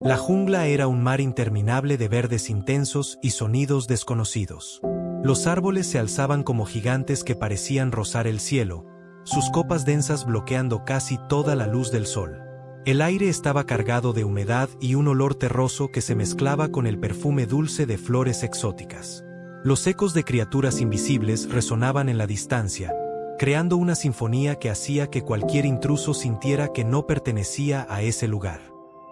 La jungla era un mar interminable de verdes intensos y sonidos desconocidos. Los árboles se alzaban como gigantes que parecían rozar el cielo, sus copas densas bloqueando casi toda la luz del sol. El aire estaba cargado de humedad y un olor terroso que se mezclaba con el perfume dulce de flores exóticas. Los ecos de criaturas invisibles resonaban en la distancia, creando una sinfonía que hacía que cualquier intruso sintiera que no pertenecía a ese lugar.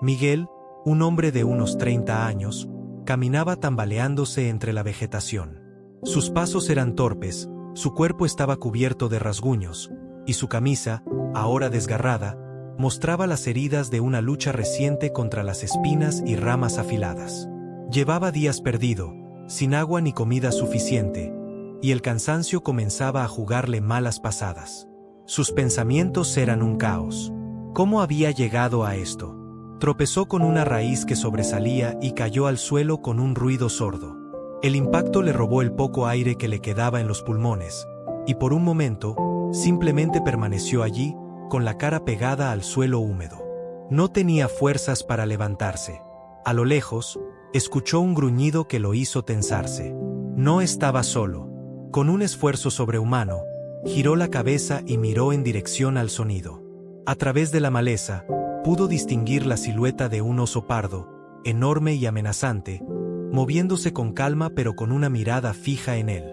Miguel, un hombre de unos 30 años, caminaba tambaleándose entre la vegetación. Sus pasos eran torpes, su cuerpo estaba cubierto de rasguños, y su camisa, ahora desgarrada, mostraba las heridas de una lucha reciente contra las espinas y ramas afiladas. Llevaba días perdido, sin agua ni comida suficiente, y el cansancio comenzaba a jugarle malas pasadas. Sus pensamientos eran un caos. ¿Cómo había llegado a esto? Tropezó con una raíz que sobresalía y cayó al suelo con un ruido sordo. El impacto le robó el poco aire que le quedaba en los pulmones, y por un momento, simplemente permaneció allí, con la cara pegada al suelo húmedo. No tenía fuerzas para levantarse. A lo lejos, escuchó un gruñido que lo hizo tensarse. No estaba solo. Con un esfuerzo sobrehumano, giró la cabeza y miró en dirección al sonido. A través de la maleza, pudo distinguir la silueta de un oso pardo, enorme y amenazante, moviéndose con calma pero con una mirada fija en él.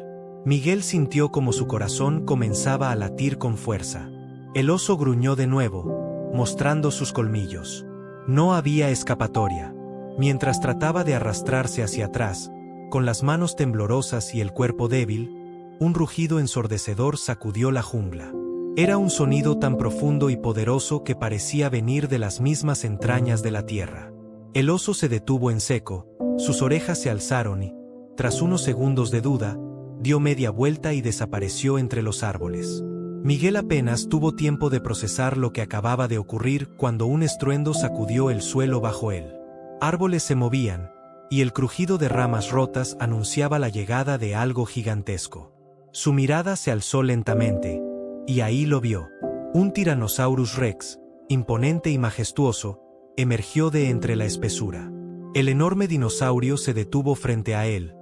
Miguel sintió como su corazón comenzaba a latir con fuerza. El oso gruñó de nuevo, mostrando sus colmillos. No había escapatoria. Mientras trataba de arrastrarse hacia atrás, con las manos temblorosas y el cuerpo débil, un rugido ensordecedor sacudió la jungla. Era un sonido tan profundo y poderoso que parecía venir de las mismas entrañas de la tierra. El oso se detuvo en seco, sus orejas se alzaron y, tras unos segundos de duda, dio media vuelta y desapareció entre los árboles. Miguel apenas tuvo tiempo de procesar lo que acababa de ocurrir cuando un estruendo sacudió el suelo bajo él. Árboles se movían, y el crujido de ramas rotas anunciaba la llegada de algo gigantesco. Su mirada se alzó lentamente, y ahí lo vio. Un Tyrannosaurus Rex, imponente y majestuoso, emergió de entre la espesura. El enorme dinosaurio se detuvo frente a él,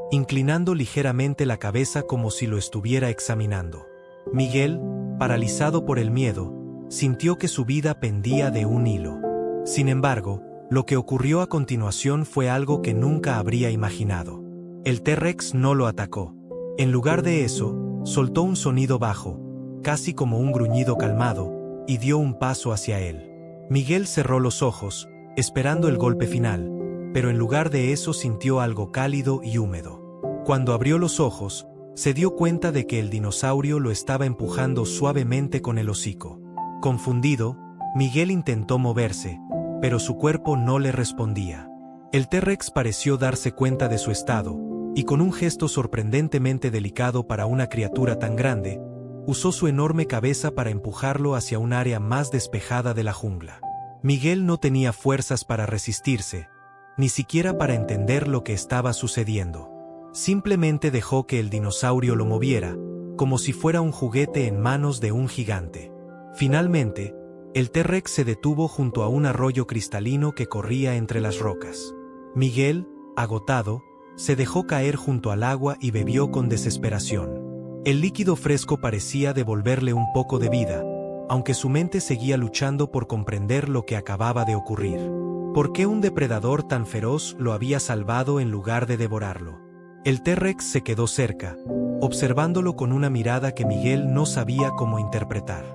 inclinando ligeramente la cabeza como si lo estuviera examinando. Miguel, paralizado por el miedo, sintió que su vida pendía de un hilo. Sin embargo, lo que ocurrió a continuación fue algo que nunca habría imaginado. El T-Rex no lo atacó. En lugar de eso, soltó un sonido bajo, casi como un gruñido calmado, y dio un paso hacia él. Miguel cerró los ojos, esperando el golpe final, pero en lugar de eso sintió algo cálido y húmedo. Cuando abrió los ojos, se dio cuenta de que el dinosaurio lo estaba empujando suavemente con el hocico. Confundido, Miguel intentó moverse, pero su cuerpo no le respondía. El T-Rex pareció darse cuenta de su estado, y con un gesto sorprendentemente delicado para una criatura tan grande, usó su enorme cabeza para empujarlo hacia un área más despejada de la jungla. Miguel no tenía fuerzas para resistirse, ni siquiera para entender lo que estaba sucediendo. Simplemente dejó que el dinosaurio lo moviera, como si fuera un juguete en manos de un gigante. Finalmente, el T-Rex se detuvo junto a un arroyo cristalino que corría entre las rocas. Miguel, agotado, se dejó caer junto al agua y bebió con desesperación. El líquido fresco parecía devolverle un poco de vida, aunque su mente seguía luchando por comprender lo que acababa de ocurrir. ¿Por qué un depredador tan feroz lo había salvado en lugar de devorarlo? El T-Rex se quedó cerca, observándolo con una mirada que Miguel no sabía cómo interpretar.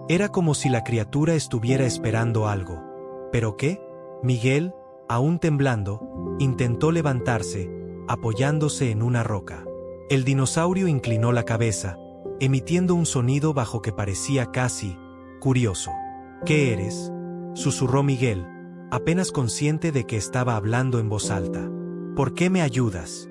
Era como si la criatura estuviera esperando algo. ¿Pero qué? Miguel, aún temblando, intentó levantarse, apoyándose en una roca. El dinosaurio inclinó la cabeza, emitiendo un sonido bajo que parecía casi curioso. ¿Qué eres?, susurró Miguel, apenas consciente de que estaba hablando en voz alta. ¿Por qué me ayudas?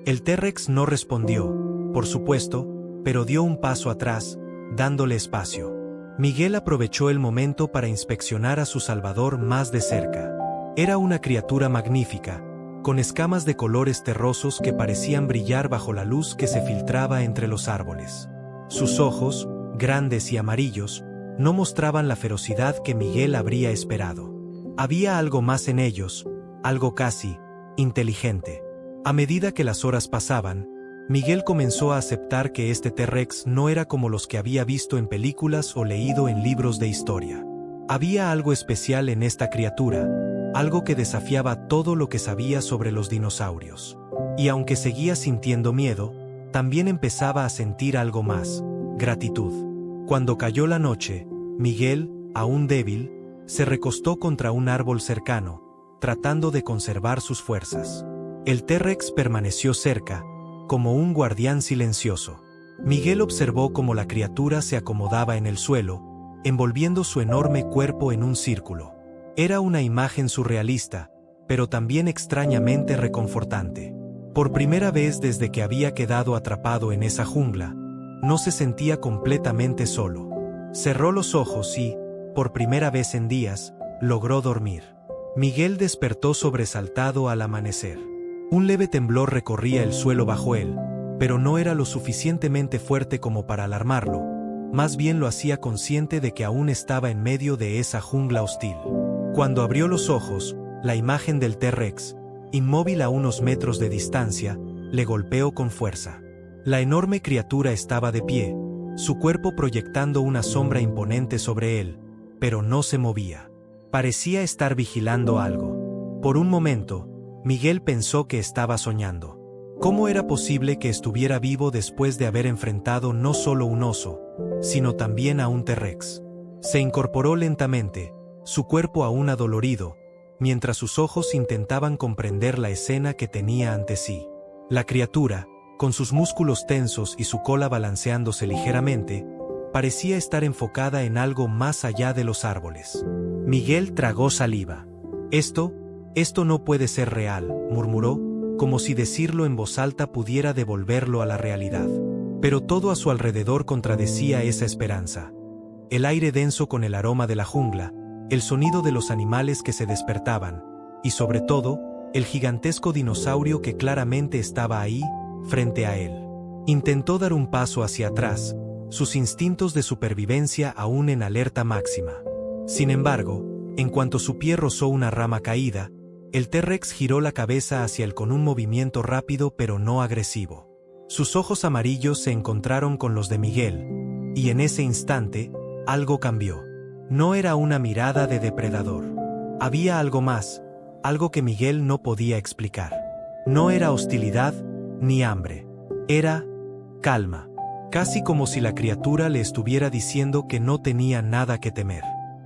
El T-Rex no respondió, por supuesto, pero dio un paso atrás, dándole espacio. Miguel aprovechó el momento para inspeccionar a su salvador más de cerca. Era una criatura magnífica, con escamas de colores terrosos que parecían brillar bajo la luz que se filtraba entre los árboles. Sus ojos, grandes y amarillos, no mostraban la ferocidad que Miguel habría esperado. Había algo más en ellos, algo casi inteligente. A medida que las horas pasaban, Miguel comenzó a aceptar que este T-Rex no era como los que había visto en películas o leído en libros de historia. Había algo especial en esta criatura, algo que desafiaba todo lo que sabía sobre los dinosaurios. Y aunque seguía sintiendo miedo, también empezaba a sentir algo más, gratitud. Cuando cayó la noche, Miguel, aún débil, se recostó contra un árbol cercano, tratando de conservar sus fuerzas. El T-Rex permaneció cerca, como un guardián silencioso. Miguel observó cómo la criatura se acomodaba en el suelo, envolviendo su enorme cuerpo en un círculo. Era una imagen surrealista, pero también extrañamente reconfortante. Por primera vez desde que había quedado atrapado en esa jungla, no se sentía completamente solo. Cerró los ojos y, por primera vez en días, logró dormir. Miguel despertó sobresaltado al amanecer. Un leve temblor recorría el suelo bajo él, pero no era lo suficientemente fuerte como para alarmarlo, más bien lo hacía consciente de que aún estaba en medio de esa jungla hostil. Cuando abrió los ojos, la imagen del T-Rex, inmóvil a unos metros de distancia, le golpeó con fuerza. La enorme criatura estaba de pie, su cuerpo proyectando una sombra imponente sobre él, pero no se movía. Parecía estar vigilando algo. Por un momento, Miguel pensó que estaba soñando. ¿Cómo era posible que estuviera vivo después de haber enfrentado no solo un oso, sino también a un T-Rex? Se incorporó lentamente, su cuerpo aún adolorido, mientras sus ojos intentaban comprender la escena que tenía ante sí. La criatura, con sus músculos tensos y su cola balanceándose ligeramente, parecía estar enfocada en algo más allá de los árboles. Miguel tragó saliva. Esto no puede ser real, murmuró, como si decirlo en voz alta pudiera devolverlo a la realidad. Pero todo a su alrededor contradecía esa esperanza. El aire denso con el aroma de la jungla, el sonido de los animales que se despertaban, y sobre todo, el gigantesco dinosaurio que claramente estaba ahí, frente a él. Intentó dar un paso hacia atrás, sus instintos de supervivencia aún en alerta máxima. Sin embargo, en cuanto su pie rozó una rama caída, el T-Rex giró la cabeza hacia él con un movimiento rápido pero no agresivo. Sus ojos amarillos se encontraron con los de Miguel, y en ese instante, algo cambió. No era una mirada de depredador. Había algo más, algo que Miguel no podía explicar. No era hostilidad, ni hambre. Era calma. Casi como si la criatura le estuviera diciendo que no tenía nada que temer.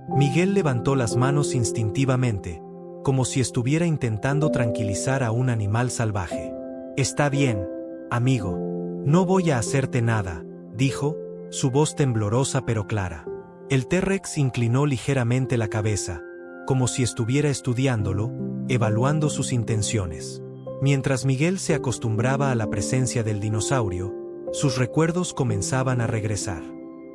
Miguel levantó las manos instintivamente, como si estuviera intentando tranquilizar a un animal salvaje. «Está bien, amigo. No voy a hacerte nada», dijo, su voz temblorosa pero clara. El T-Rex inclinó ligeramente la cabeza, como si estuviera estudiándolo, evaluando sus intenciones. Mientras Miguel se acostumbraba a la presencia del dinosaurio, sus recuerdos comenzaban a regresar.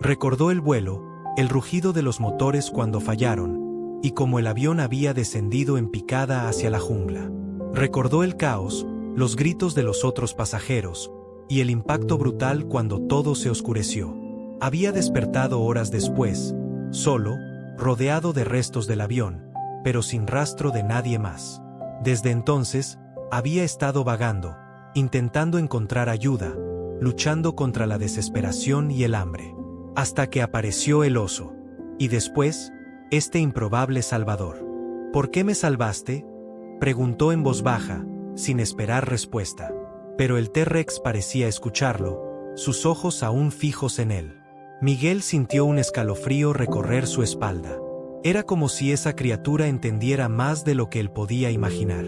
Recordó el vuelo, el rugido de los motores cuando fallaron, y cómo el avión había descendido en picada hacia la jungla. Recordó el caos, los gritos de los otros pasajeros, y el impacto brutal cuando todo se oscureció. Había despertado horas después, solo, rodeado de restos del avión, pero sin rastro de nadie más. Desde entonces, había estado vagando, intentando encontrar ayuda, luchando contra la desesperación y el hambre. Hasta que apareció el oso. Y después, este improbable salvador. «¿Por qué me salvaste?», preguntó en voz baja, sin esperar respuesta. Pero el T-Rex parecía escucharlo, sus ojos aún fijos en él. Miguel sintió un escalofrío recorrer su espalda. Era como si esa criatura entendiera más de lo que él podía imaginar.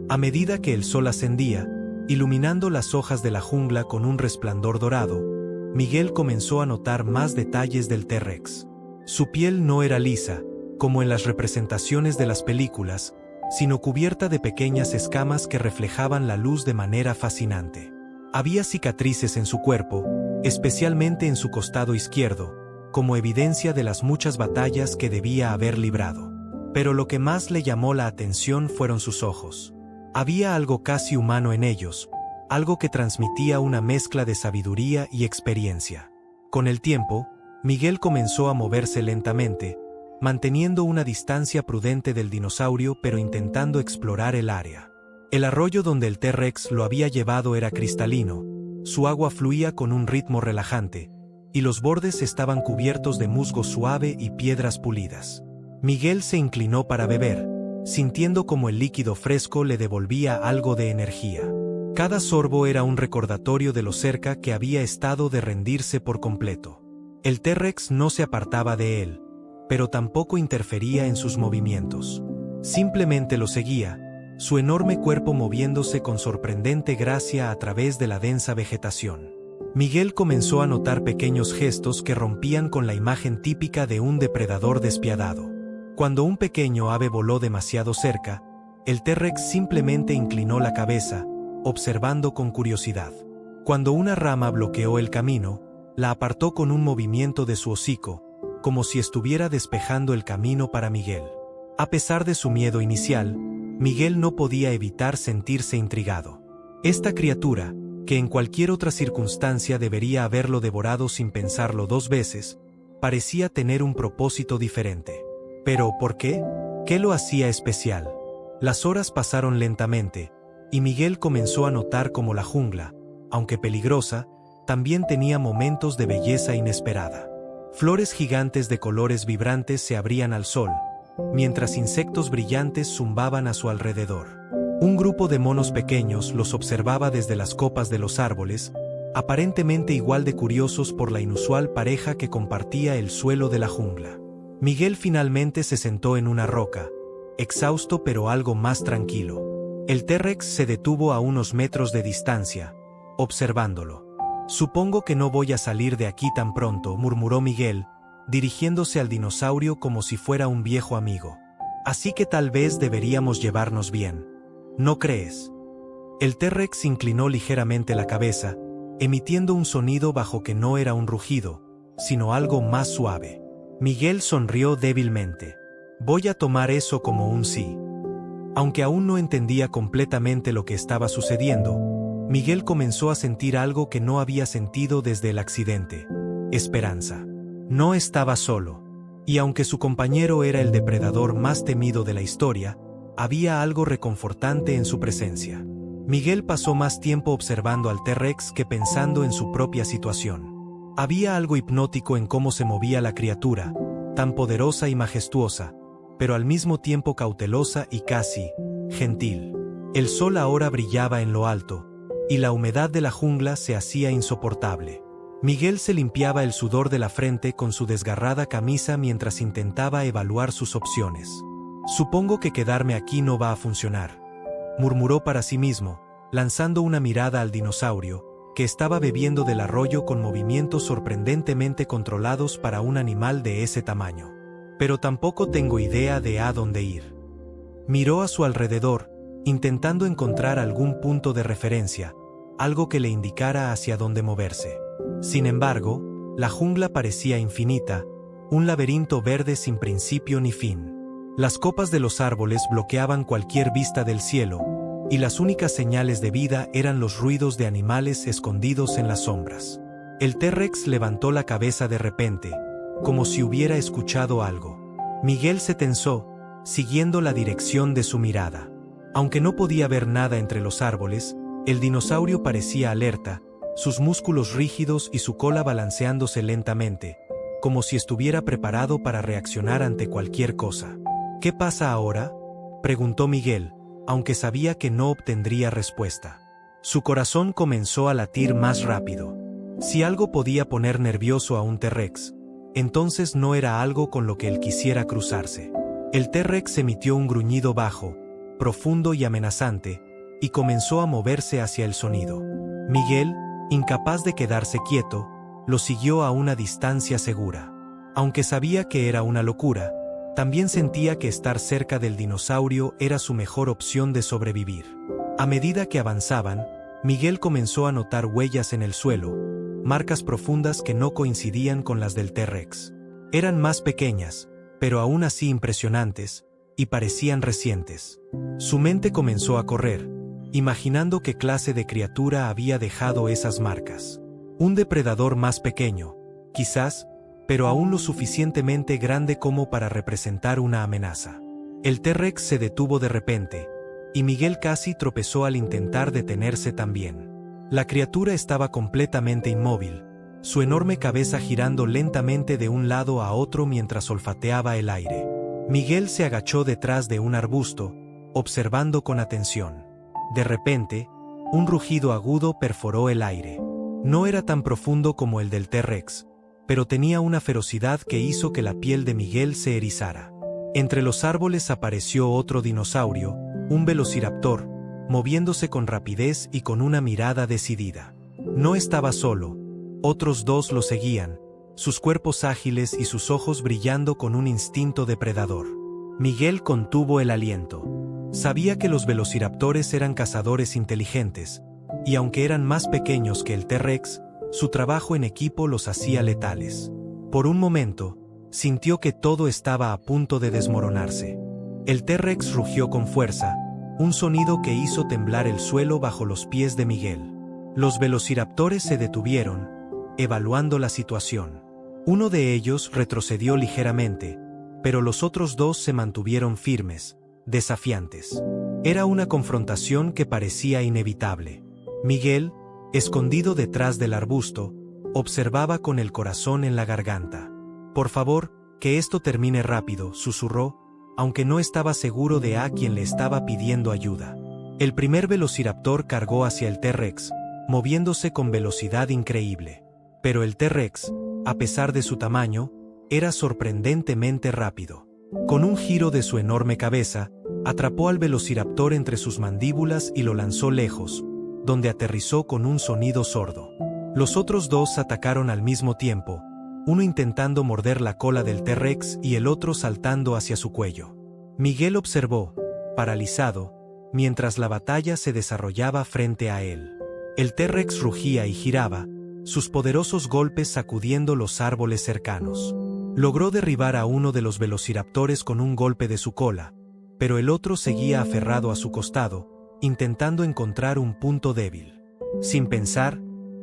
A medida que el sol ascendía, iluminando las hojas de la jungla con un resplandor dorado, Miguel comenzó a notar más detalles del T-Rex. Su piel no era lisa, como en las representaciones de las películas, sino cubierta de pequeñas escamas que reflejaban la luz de manera fascinante. Había cicatrices en su cuerpo, especialmente en su costado izquierdo, como evidencia de las muchas batallas que debía haber librado. Pero lo que más le llamó la atención fueron sus ojos. Había algo casi humano en ellos, algo que transmitía una mezcla de sabiduría y experiencia. Con el tiempo, Miguel comenzó a moverse lentamente, manteniendo una distancia prudente del dinosaurio pero intentando explorar el área. El arroyo donde el T-Rex lo había llevado era cristalino, su agua fluía con un ritmo relajante, y los bordes estaban cubiertos de musgo suave y piedras pulidas. Miguel se inclinó para beber, sintiendo como el líquido fresco le devolvía algo de energía. Cada sorbo era un recordatorio de lo cerca que había estado de rendirse por completo. El T-Rex no se apartaba de él, pero tampoco interfería en sus movimientos. Simplemente lo seguía, su enorme cuerpo moviéndose con sorprendente gracia a través de la densa vegetación. Miguel comenzó a notar pequeños gestos que rompían con la imagen típica de un depredador despiadado. Cuando un pequeño ave voló demasiado cerca, el T-Rex simplemente inclinó la cabeza, observando con curiosidad. Cuando una rama bloqueó el camino, la apartó con un movimiento de su hocico, como si estuviera despejando el camino para Miguel. A pesar de su miedo inicial, Miguel no podía evitar sentirse intrigado. Esta criatura, que en cualquier otra circunstancia debería haberlo devorado sin pensarlo dos veces, parecía tener un propósito diferente. ¿Pero por qué? ¿Qué lo hacía especial? Las horas pasaron lentamente, y Miguel comenzó a notar cómo la jungla, aunque peligrosa, también tenía momentos de belleza inesperada. Flores gigantes de colores vibrantes se abrían al sol, mientras insectos brillantes zumbaban a su alrededor. Un grupo de monos pequeños los observaba desde las copas de los árboles, aparentemente igual de curiosos por la inusual pareja que compartía el suelo de la jungla. Miguel finalmente se sentó en una roca, exhausto pero algo más tranquilo. El T-Rex se detuvo a unos metros de distancia, observándolo. «Supongo que no voy a salir de aquí tan pronto», murmuró Miguel, dirigiéndose al dinosaurio como si fuera un viejo amigo. «Así que tal vez deberíamos llevarnos bien. ¿No crees?». El T-Rex inclinó ligeramente la cabeza, emitiendo un sonido bajo que no era un rugido, sino algo más suave. Miguel sonrió débilmente. «Voy a tomar eso como un sí». Aunque aún no entendía completamente lo que estaba sucediendo, Miguel comenzó a sentir algo que no había sentido desde el accidente: esperanza. No estaba solo. Y aunque su compañero era el depredador más temido de la historia, había algo reconfortante en su presencia. Miguel pasó más tiempo observando al T-Rex que pensando en su propia situación. Había algo hipnótico en cómo se movía la criatura, tan poderosa y majestuosa, pero al mismo tiempo cautelosa y casi gentil. El sol ahora brillaba en lo alto, y la humedad de la jungla se hacía insoportable. Miguel se limpiaba el sudor de la frente con su desgarrada camisa mientras intentaba evaluar sus opciones. «Supongo que quedarme aquí no va a funcionar», murmuró para sí mismo, lanzando una mirada al dinosaurio, que estaba bebiendo del arroyo con movimientos sorprendentemente controlados para un animal de ese tamaño. «Pero tampoco tengo idea de a dónde ir». Miró a su alrededor, intentando encontrar algún punto de referencia, algo que le indicara hacia dónde moverse. Sin embargo, la jungla parecía infinita, un laberinto verde sin principio ni fin. Las copas de los árboles bloqueaban cualquier vista del cielo, y las únicas señales de vida eran los ruidos de animales escondidos en las sombras. El T-Rex levantó la cabeza de repente, como si hubiera escuchado algo. Miguel se tensó, siguiendo la dirección de su mirada. Aunque no podía ver nada entre los árboles, el dinosaurio parecía alerta, sus músculos rígidos y su cola balanceándose lentamente, como si estuviera preparado para reaccionar ante cualquier cosa. «¿Qué pasa ahora?», preguntó Miguel, aunque sabía que no obtendría respuesta. Su corazón comenzó a latir más rápido. Si algo podía poner nervioso a un T-Rex, entonces no era algo con lo que él quisiera cruzarse. El T-Rex emitió un gruñido bajo, profundo y amenazante, y comenzó a moverse hacia el sonido. Miguel, incapaz de quedarse quieto, lo siguió a una distancia segura. Aunque sabía que era una locura, también sentía que estar cerca del dinosaurio era su mejor opción de sobrevivir. A medida que avanzaban, Miguel comenzó a notar huellas en el suelo, marcas profundas que no coincidían con las del T-Rex. Eran más pequeñas, pero aún así impresionantes, y parecían recientes. Su mente comenzó a correr, imaginando qué clase de criatura había dejado esas marcas. Un depredador más pequeño, quizás, pero aún lo suficientemente grande como para representar una amenaza. El T-Rex se detuvo de repente, y Miguel casi tropezó al intentar detenerse también. La criatura estaba completamente inmóvil, su enorme cabeza girando lentamente de un lado a otro mientras olfateaba el aire. Miguel se agachó detrás de un arbusto, observando con atención. De repente, un rugido agudo perforó el aire. No era tan profundo como el del T-Rex, pero tenía una ferocidad que hizo que la piel de Miguel se erizara. Entre los árboles apareció otro dinosaurio, un velociraptor, moviéndose con rapidez y con una mirada decidida. No estaba solo, otros dos lo seguían, sus cuerpos ágiles y sus ojos brillando con un instinto depredador. Miguel contuvo el aliento. Sabía que los velociraptores eran cazadores inteligentes, y aunque eran más pequeños que el T-Rex, su trabajo en equipo los hacía letales. Por un momento, sintió que todo estaba a punto de desmoronarse. El T-Rex rugió con fuerza, un sonido que hizo temblar el suelo bajo los pies de Miguel. Los velociraptores se detuvieron, evaluando la situación. Uno de ellos retrocedió ligeramente, pero los otros dos se mantuvieron firmes, desafiantes. Era una confrontación que parecía inevitable. Miguel, escondido detrás del arbusto, observaba con el corazón en la garganta. «Por favor, que esto termine rápido», susurró, aunque no estaba seguro de a quién le estaba pidiendo ayuda. El primer velociraptor cargó hacia el T-Rex, moviéndose con velocidad increíble. Pero el T-Rex, a pesar de su tamaño, era sorprendentemente rápido. Con un giro de su enorme cabeza, atrapó al velociraptor entre sus mandíbulas y lo lanzó lejos, donde aterrizó con un sonido sordo. Los otros dos atacaron al mismo tiempo, uno intentando morder la cola del T-Rex y el otro saltando hacia su cuello. Miguel observó, paralizado, mientras la batalla se desarrollaba frente a él. El T-Rex rugía y giraba, sus poderosos golpes sacudiendo los árboles cercanos. Logró derribar a uno de los velociraptores con un golpe de su cola, pero el otro seguía aferrado a su costado, intentando encontrar un punto débil. Sin pensar,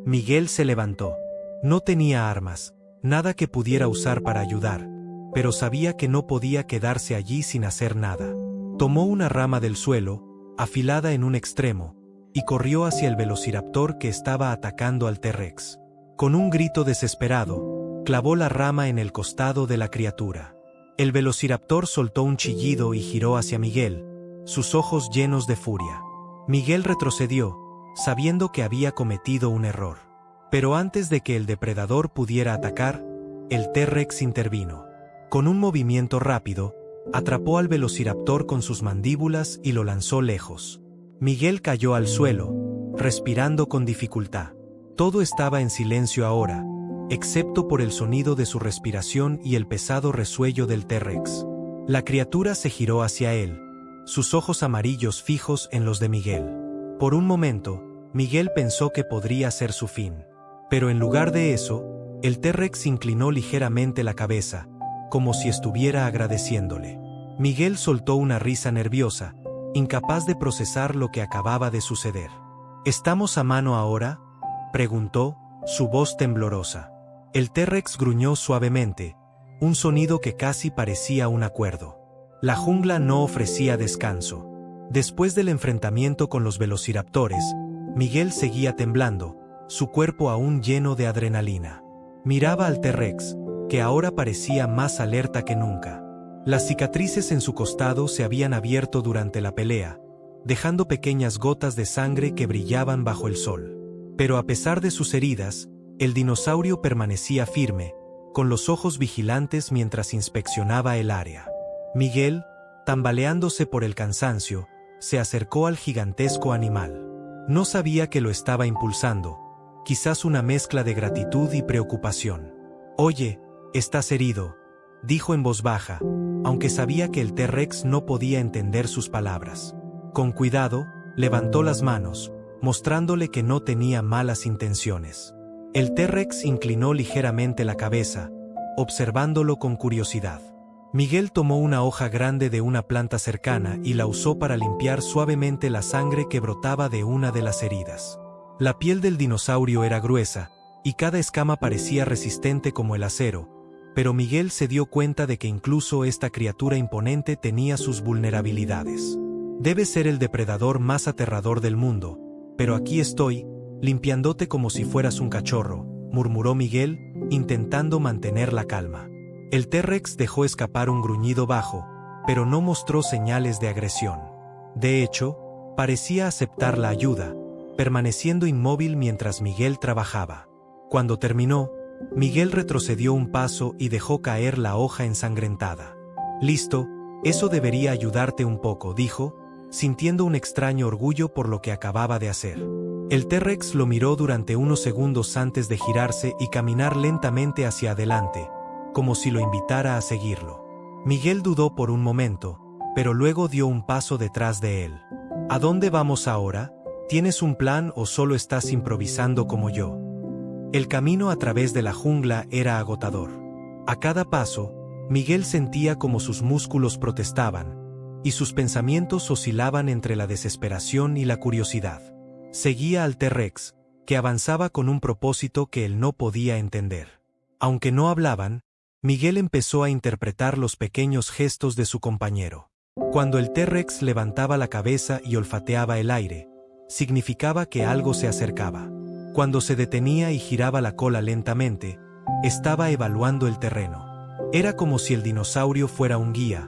Miguel se levantó. No tenía armas, nada que pudiera usar para ayudar, pero sabía que no podía quedarse allí sin hacer nada. Tomó una rama del suelo, afilada en un extremo, y corrió hacia el velociraptor que estaba atacando al T-Rex. Con un grito desesperado, clavó la rama en el costado de la criatura. El velociraptor soltó un chillido y giró hacia Miguel, sus ojos llenos de furia. Miguel retrocedió, sabiendo que había cometido un error. Pero antes de que el depredador pudiera atacar, el T-Rex intervino. Con un movimiento rápido, atrapó al velociraptor con sus mandíbulas y lo lanzó lejos. Miguel cayó al suelo, respirando con dificultad. Todo estaba en silencio ahora, excepto por el sonido de su respiración y el pesado resuello del T-Rex. La criatura se giró hacia él, sus ojos amarillos fijos en los de Miguel. Por un momento, Miguel pensó que podría ser su fin. Pero en lugar de eso, el T-Rex inclinó ligeramente la cabeza, como si estuviera agradeciéndole. Miguel soltó una risa nerviosa, incapaz de procesar lo que acababa de suceder. ¿Estamos a mano ahora?, preguntó, su voz temblorosa. El T-Rex gruñó suavemente, un sonido que casi parecía un acuerdo. La jungla no ofrecía descanso. Después del enfrentamiento con los velociraptores, Miguel seguía temblando, su cuerpo aún lleno de adrenalina. Miraba al T-Rex, que ahora parecía más alerta que nunca. Las cicatrices en su costado se habían abierto durante la pelea, dejando pequeñas gotas de sangre que brillaban bajo el sol. Pero a pesar de sus heridas, el dinosaurio permanecía firme, con los ojos vigilantes mientras inspeccionaba el área. Miguel, tambaleándose por el cansancio, se acercó al gigantesco animal. No sabía que lo estaba impulsando, quizás una mezcla de gratitud y preocupación. «Oye, estás herido», dijo en voz baja, aunque sabía que el T-Rex no podía entender sus palabras. Con cuidado, levantó las manos, mostrándole que no tenía malas intenciones. El T-Rex inclinó ligeramente la cabeza, observándolo con curiosidad. Miguel tomó una hoja grande de una planta cercana y la usó para limpiar suavemente la sangre que brotaba de una de las heridas. La piel del dinosaurio era gruesa, y cada escama parecía resistente como el acero, pero Miguel se dio cuenta de que incluso esta criatura imponente tenía sus vulnerabilidades. Debe ser el depredador más aterrador del mundo, pero aquí estoy, limpiándote como si fueras un cachorro, murmuró Miguel, intentando mantener la calma. El T-Rex dejó escapar un gruñido bajo, pero no mostró señales de agresión. De hecho, parecía aceptar la ayuda, permaneciendo inmóvil mientras Miguel trabajaba. Cuando terminó, Miguel retrocedió un paso y dejó caer la hoja ensangrentada. «Listo, eso debería ayudarte un poco», dijo, sintiendo un extraño orgullo por lo que acababa de hacer. El T-Rex lo miró durante unos segundos antes de girarse y caminar lentamente hacia adelante, como si lo invitara a seguirlo. Miguel dudó por un momento, pero luego dio un paso detrás de él. «¿A dónde vamos ahora? ¿Tienes un plan o solo estás improvisando como yo?» El camino a través de la jungla era agotador. A cada paso, Miguel sentía como sus músculos protestaban, y sus pensamientos oscilaban entre la desesperación y la curiosidad. Seguía al T-Rex, que avanzaba con un propósito que él no podía entender. Aunque no hablaban, Miguel empezó a interpretar los pequeños gestos de su compañero. Cuando el T-Rex levantaba la cabeza y olfateaba el aire, significaba que algo se acercaba. Cuando se detenía y giraba la cola lentamente, estaba evaluando el terreno. Era como si el dinosaurio fuera un guía,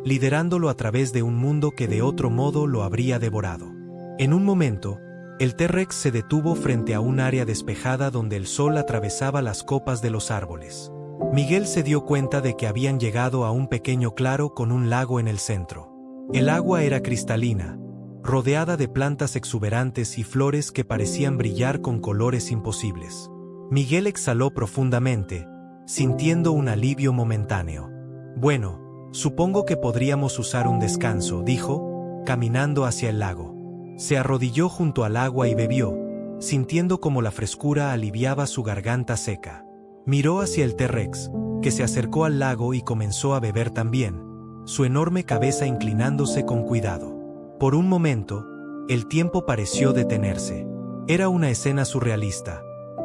liderándolo a través de un mundo que de otro modo lo habría devorado. En un momento, el T-Rex se detuvo frente a un área despejada donde el sol atravesaba las copas de los árboles. Miguel se dio cuenta de que habían llegado a un pequeño claro con un lago en el centro. El agua era cristalina, rodeada de plantas exuberantes y flores que parecían brillar con colores imposibles. Miguel exhaló profundamente, sintiendo un alivio momentáneo. «Bueno, supongo que podríamos usar un descanso», dijo, caminando hacia el lago. Se arrodilló junto al agua y bebió, sintiendo como la frescura aliviaba su garganta seca. Miró hacia el T-Rex, que se acercó al lago y comenzó a beber también, su enorme cabeza inclinándose con cuidado. Por un momento, el tiempo pareció detenerse. Era una escena surrealista.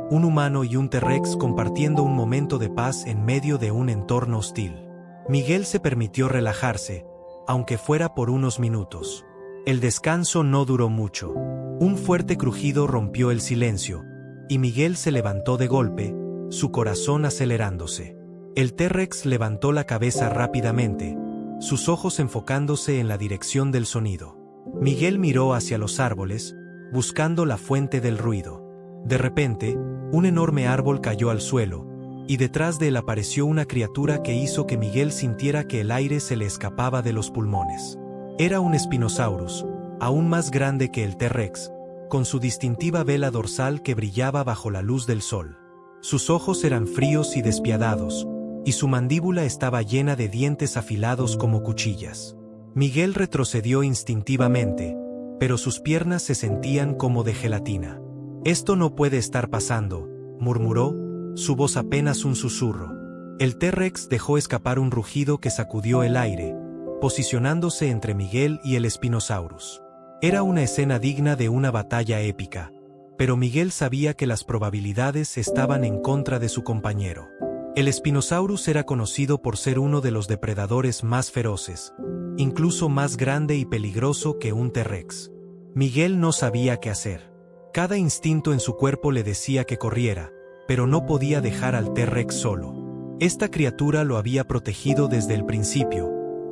Un humano y un T-Rex compartiendo un momento de paz en medio de un entorno hostil. Miguel se permitió relajarse, aunque fuera por unos minutos. El descanso no duró mucho. Un fuerte crujido rompió el silencio, y Miguel se levantó de golpe, su corazón acelerándose. El T-Rex levantó la cabeza rápidamente, sus ojos enfocándose en la dirección del sonido. Miguel miró hacia los árboles, buscando la fuente del ruido. De repente, un enorme árbol cayó al suelo, y detrás de él apareció una criatura que hizo que Miguel sintiera que el aire se le escapaba de los pulmones. Era un Spinosaurus, aún más grande que el T-Rex, con su distintiva vela dorsal que brillaba bajo la luz del sol. Sus ojos eran fríos y despiadados, y su mandíbula estaba llena de dientes afilados como cuchillas. Miguel retrocedió instintivamente, pero sus piernas se sentían como de gelatina. «Esto no puede estar pasando», murmuró, su voz apenas un susurro. El T-Rex dejó escapar un rugido que sacudió el aire, posicionándose entre Miguel y el Spinosaurus. Era una escena digna de una batalla épica, pero Miguel sabía que las probabilidades estaban en contra de su compañero. El Spinosaurus era conocido por ser uno de los depredadores más feroces, incluso más grande y peligroso que un T-Rex. Miguel no sabía qué hacer. Cada instinto en su cuerpo le decía que corriera, pero no podía dejar al T-Rex solo. Esta criatura lo había protegido desde el principio,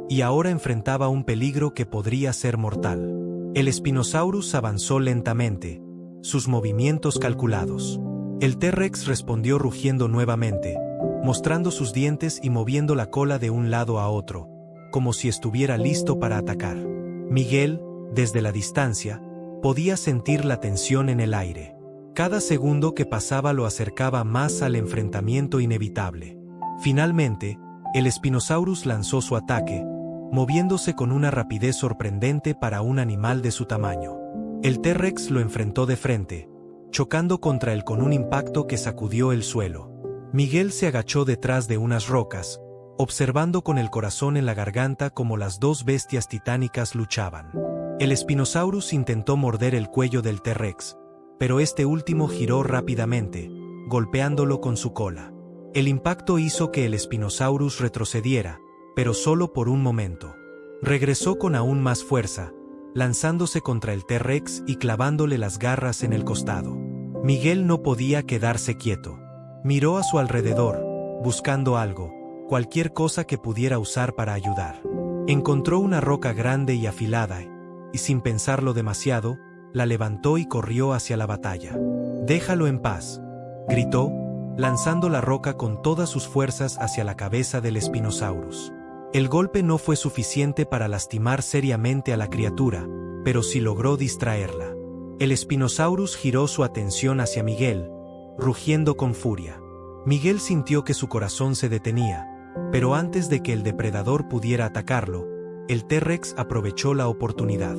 y ahora enfrentaba un peligro que podría ser mortal. El Spinosaurus avanzó lentamente, sus movimientos calculados. El T-Rex respondió rugiendo nuevamente, mostrando sus dientes y moviendo la cola de un lado a otro, como si estuviera listo para atacar. Miguel, desde la distancia, podía sentir la tensión en el aire. Cada segundo que pasaba lo acercaba más al enfrentamiento inevitable. Finalmente, el Spinosaurus lanzó su ataque, moviéndose con una rapidez sorprendente para un animal de su tamaño. El T-Rex lo enfrentó de frente, chocando contra él con un impacto que sacudió el suelo. Miguel se agachó detrás de unas rocas, observando con el corazón en la garganta como las dos bestias titánicas luchaban. El Spinosaurus intentó morder el cuello del T-Rex, pero este último giró rápidamente, golpeándolo con su cola. El impacto hizo que el Spinosaurus retrocediera, pero solo por un momento. Regresó con aún más fuerza, lanzándose contra el T-Rex y clavándole las garras en el costado. Miguel no podía quedarse quieto. Miró a su alrededor, buscando algo, cualquier cosa que pudiera usar para ayudar. Encontró una roca grande y afilada, y sin pensarlo demasiado, la levantó y corrió hacia la batalla. «Déjalo en paz», gritó, lanzando la roca con todas sus fuerzas hacia la cabeza del Spinosaurus. El golpe no fue suficiente para lastimar seriamente a la criatura, pero sí logró distraerla. El Spinosaurus giró su atención hacia Miguel, rugiendo con furia. Miguel sintió que su corazón se detenía, pero antes de que el depredador pudiera atacarlo, el T-Rex aprovechó la oportunidad.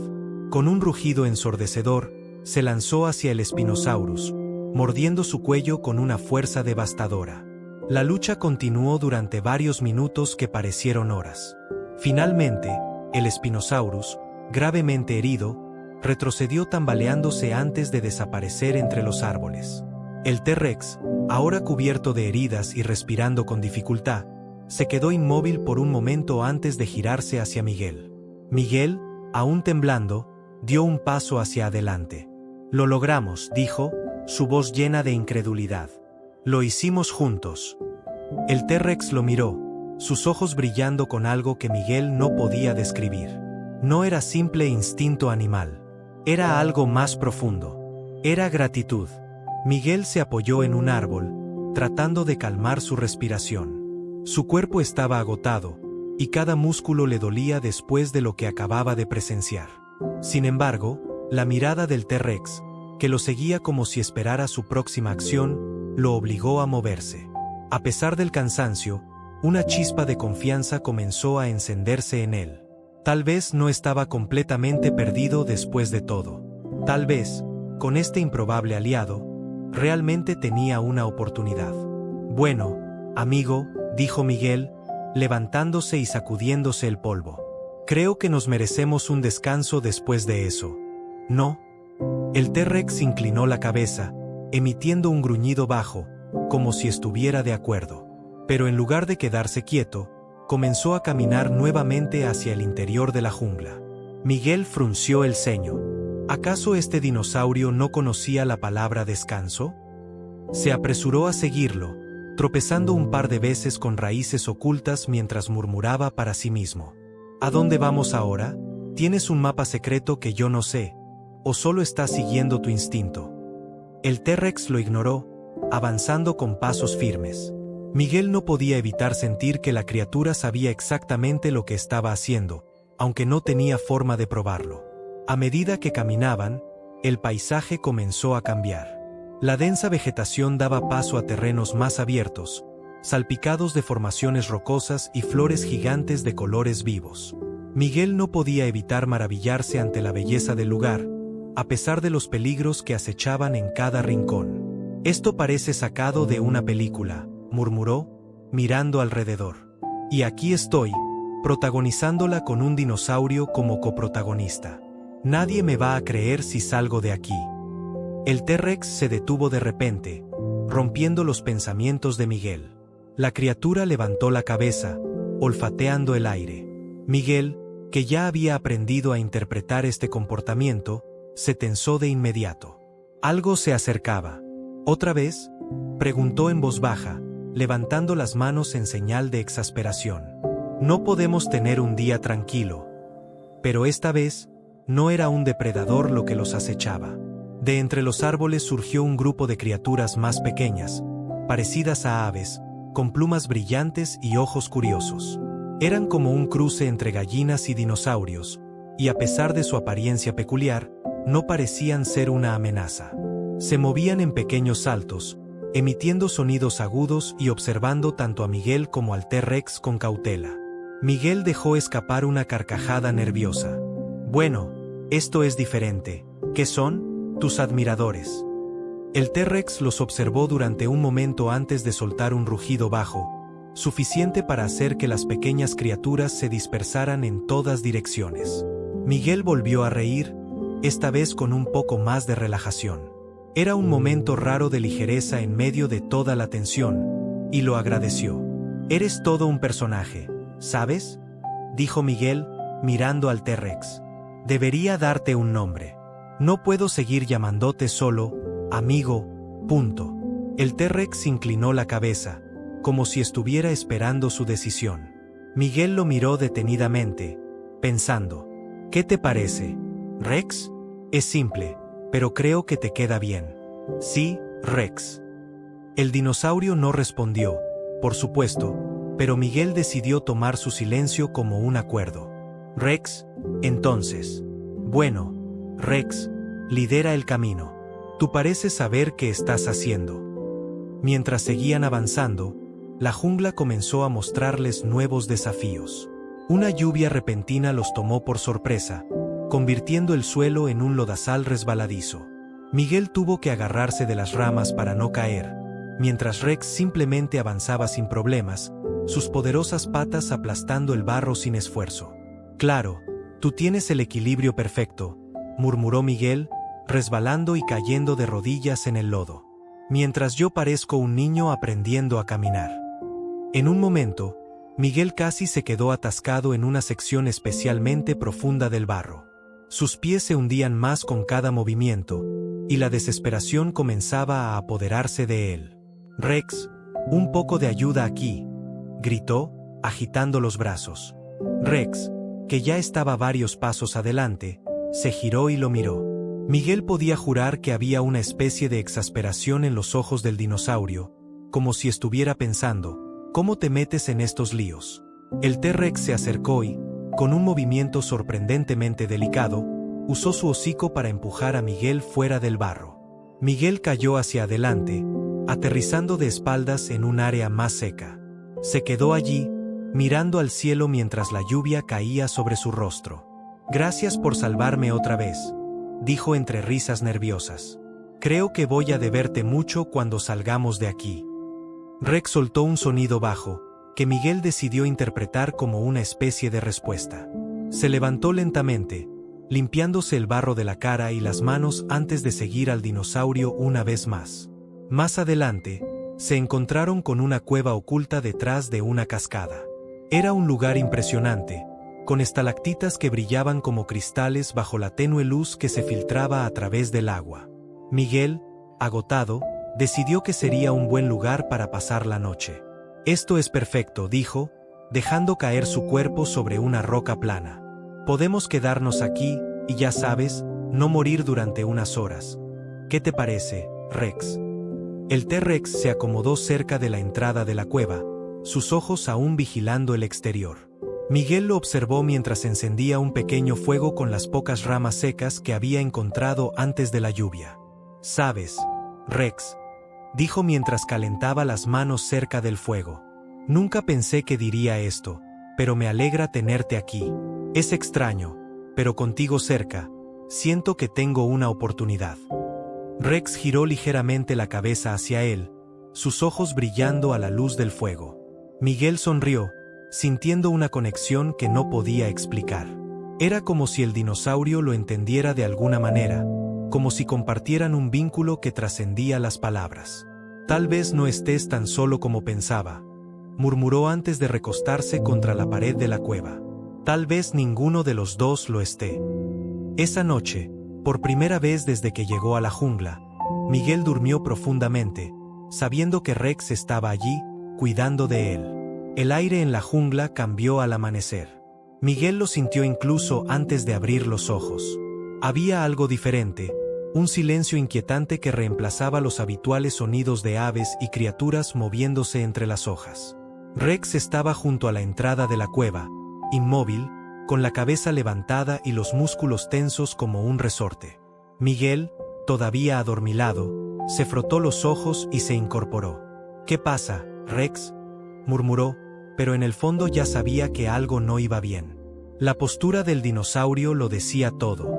Con un rugido ensordecedor, se lanzó hacia el Spinosaurus, mordiendo su cuello con una fuerza devastadora. La lucha continuó durante varios minutos que parecieron horas. Finalmente, el Spinosaurus, gravemente herido, retrocedió tambaleándose antes de desaparecer entre los árboles. El T-Rex, ahora cubierto de heridas y respirando con dificultad, se quedó inmóvil por un momento antes de girarse hacia Miguel. Miguel, aún temblando, dio un paso hacia adelante. «Lo logramos», dijo, su voz llena de incredulidad. «Lo hicimos juntos». El T-Rex lo miró, sus ojos brillando con algo que Miguel no podía describir. No era simple instinto animal. Era algo más profundo. Era gratitud. Miguel se apoyó en un árbol, tratando de calmar su respiración. Su cuerpo estaba agotado, y cada músculo le dolía después de lo que acababa de presenciar. Sin embargo, la mirada del T-Rex, que lo seguía como si esperara su próxima acción, lo obligó a moverse. A pesar del cansancio, una chispa de confianza comenzó a encenderse en él. Tal vez no estaba completamente perdido después de todo. Tal vez, con este improbable aliado, realmente tenía una oportunidad. «Bueno, amigo», dijo Miguel, levantándose y sacudiéndose el polvo. «Creo que nos merecemos un descanso después de eso». «No». El T-Rex inclinó la cabeza, emitiendo un gruñido bajo, como si estuviera de acuerdo. Pero en lugar de quedarse quieto, comenzó a caminar nuevamente hacia el interior de la jungla. Miguel frunció el ceño. ¿Acaso este dinosaurio no conocía la palabra descanso? Se apresuró a seguirlo, tropezando un par de veces con raíces ocultas mientras murmuraba para sí mismo. ¿A dónde vamos ahora? ¿Tienes un mapa secreto que yo no sé? ¿O solo estás siguiendo tu instinto? El T-Rex lo ignoró, avanzando con pasos firmes. Miguel no podía evitar sentir que la criatura sabía exactamente lo que estaba haciendo, aunque no tenía forma de probarlo. A medida que caminaban, el paisaje comenzó a cambiar. La densa vegetación daba paso a terrenos más abiertos, salpicados de formaciones rocosas y flores gigantes de colores vivos. Miguel no podía evitar maravillarse ante la belleza del lugar, a pesar de los peligros que acechaban en cada rincón. «Esto parece sacado de una película», murmuró, mirando alrededor. «Y aquí estoy, protagonizándola con un dinosaurio como coprotagonista. Nadie me va a creer si salgo de aquí». El T-Rex se detuvo de repente, rompiendo los pensamientos de Miguel. La criatura levantó la cabeza, olfateando el aire. Miguel, que ya había aprendido a interpretar este comportamiento, se tensó de inmediato. Algo se acercaba. ¿Otra vez?, preguntó en voz baja, levantando las manos en señal de exasperación. No podemos tener un día tranquilo. Pero esta vez, no era un depredador lo que los acechaba. De entre los árboles surgió un grupo de criaturas más pequeñas, parecidas a aves, con plumas brillantes y ojos curiosos. Eran como un cruce entre gallinas y dinosaurios, y a pesar de su apariencia peculiar, no parecían ser una amenaza. Se movían en pequeños saltos, emitiendo sonidos agudos y observando tanto a Miguel como al T-Rex con cautela. Miguel dejó escapar una carcajada nerviosa. «Bueno, esto es diferente. ¿Qué son? Tus admiradores». El T-Rex los observó durante un momento antes de soltar un rugido bajo, suficiente para hacer que las pequeñas criaturas se dispersaran en todas direcciones. Miguel volvió a reír, esta vez con un poco más de relajación. Era un momento raro de ligereza en medio de toda la tensión, y lo agradeció. «Eres todo un personaje, ¿sabes?», dijo Miguel, mirando al T-Rex. «Debería darte un nombre. No puedo seguir llamándote solo amigo, punto». El T-Rex inclinó la cabeza, como si estuviera esperando su decisión. Miguel lo miró detenidamente, pensando. «¿Qué te parece, Rex? Es simple, pero creo que te queda bien». «Sí, Rex». El dinosaurio no respondió, por supuesto, pero Miguel decidió tomar su silencio como un acuerdo. «Rex, entonces». «Bueno, Rex, lidera el camino. Tú pareces saber qué estás haciendo». Mientras seguían avanzando, la jungla comenzó a mostrarles nuevos desafíos. Una lluvia repentina los tomó por sorpresa, convirtiendo el suelo en un lodazal resbaladizo. Miguel tuvo que agarrarse de las ramas para no caer, mientras Rex simplemente avanzaba sin problemas, sus poderosas patas aplastando el barro sin esfuerzo. «Claro, tú tienes el equilibrio perfecto», murmuró Miguel, resbalando y cayendo de rodillas en el lodo. «Mientras yo parezco un niño aprendiendo a caminar». En un momento, Miguel casi se quedó atascado en una sección especialmente profunda del barro. Sus pies se hundían más con cada movimiento, y la desesperación comenzaba a apoderarse de él. «Rex, un poco de ayuda aquí», gritó, agitando los brazos. Rex, que ya estaba varios pasos adelante, se giró y lo miró. Miguel podía jurar que había una especie de exasperación en los ojos del dinosaurio, como si estuviera pensando, «¿Cómo te metes en estos líos?». El T-Rex se acercó y, con un movimiento sorprendentemente delicado, usó su hocico para empujar a Miguel fuera del barro. Miguel cayó hacia adelante, aterrizando de espaldas en un área más seca. Se quedó allí, mirando al cielo mientras la lluvia caía sobre su rostro. «Gracias por salvarme otra vez», dijo entre risas nerviosas. «Creo que voy a deberte mucho cuando salgamos de aquí». Rex soltó un sonido bajo, que Miguel decidió interpretar como una especie de respuesta. Se levantó lentamente, limpiándose el barro de la cara y las manos antes de seguir al dinosaurio una vez más. Más adelante, se encontraron con una cueva oculta detrás de una cascada. Era un lugar impresionante, con estalactitas que brillaban como cristales bajo la tenue luz que se filtraba a través del agua. Miguel, agotado, decidió que sería un buen lugar para pasar la noche. «Esto es perfecto», dijo, dejando caer su cuerpo sobre una roca plana. «Podemos quedarnos aquí, y ya sabes, no morir durante unas horas. ¿Qué te parece, Rex?». El T-Rex se acomodó cerca de la entrada de la cueva, sus ojos aún vigilando el exterior. Miguel lo observó mientras encendía un pequeño fuego con las pocas ramas secas que había encontrado antes de la lluvia. «¿Sabes, Rex?», dijo mientras calentaba las manos cerca del fuego. «Nunca pensé que diría esto, pero me alegra tenerte aquí. Es extraño, pero contigo cerca, siento que tengo una oportunidad». Rex giró ligeramente la cabeza hacia él, sus ojos brillando a la luz del fuego. Miguel sonrió, sintiendo una conexión que no podía explicar. Era como si el dinosaurio lo entendiera de alguna manera, como si compartieran un vínculo que trascendía las palabras. «Tal vez no estés tan solo como pensaba», murmuró antes de recostarse contra la pared de la cueva. «Tal vez ninguno de los dos lo esté». Esa noche, por primera vez desde que llegó a la jungla, Miguel durmió profundamente, sabiendo que Rex estaba allí, cuidando de él. El aire en la jungla cambió al amanecer. Miguel lo sintió incluso antes de abrir los ojos. Había algo diferente, un silencio inquietante que reemplazaba los habituales sonidos de aves y criaturas moviéndose entre las hojas. Rex estaba junto a la entrada de la cueva, inmóvil, con la cabeza levantada y los músculos tensos como un resorte. Miguel, todavía adormilado, se frotó los ojos y se incorporó. «¿Qué pasa, Rex?», murmuró, pero en el fondo ya sabía que algo no iba bien. La postura del dinosaurio lo decía todo.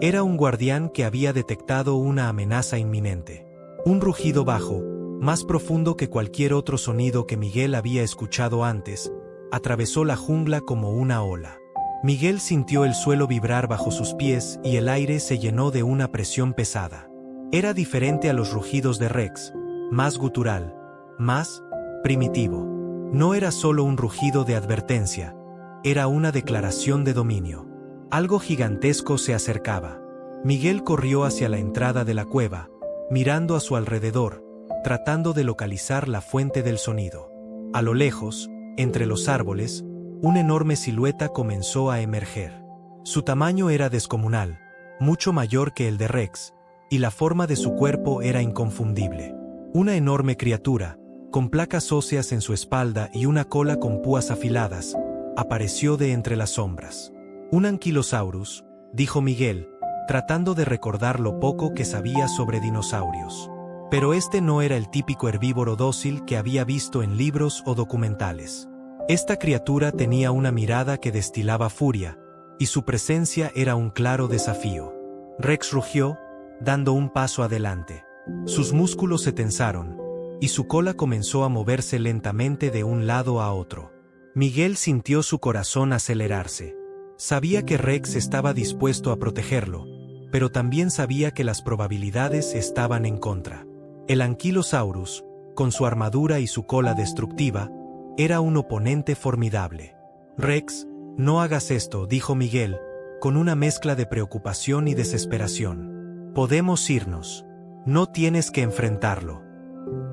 Era un guardián que había detectado una amenaza inminente. Un rugido bajo, más profundo que cualquier otro sonido que Miguel había escuchado antes, atravesó la jungla como una ola. Miguel sintió el suelo vibrar bajo sus pies y el aire se llenó de una presión pesada. Era diferente a los rugidos de Rex, más gutural, más primitivo. No era solo un rugido de advertencia, era una declaración de dominio. Algo gigantesco se acercaba. Miguel corrió hacia la entrada de la cueva, mirando a su alrededor, tratando de localizar la fuente del sonido. A lo lejos, entre los árboles, una enorme silueta comenzó a emerger. Su tamaño era descomunal, mucho mayor que el de Rex, y la forma de su cuerpo era inconfundible. Una enorme criatura, con placas óseas en su espalda y una cola con púas afiladas, apareció de entre las sombras. «Un anquilosaurus», dijo Miguel, tratando de recordar lo poco que sabía sobre dinosaurios. Pero este no era el típico herbívoro dócil que había visto en libros o documentales. Esta criatura tenía una mirada que destilaba furia, y su presencia era un claro desafío. Rex rugió, dando un paso adelante. Sus músculos se tensaron, y su cola comenzó a moverse lentamente de un lado a otro. Miguel sintió su corazón acelerarse. Sabía que Rex estaba dispuesto a protegerlo, pero también sabía que las probabilidades estaban en contra. El Ankylosaurus, con su armadura y su cola destructiva, era un oponente formidable. «Rex, no hagas esto», dijo Miguel, con una mezcla de preocupación y desesperación. «Podemos irnos. No tienes que enfrentarlo».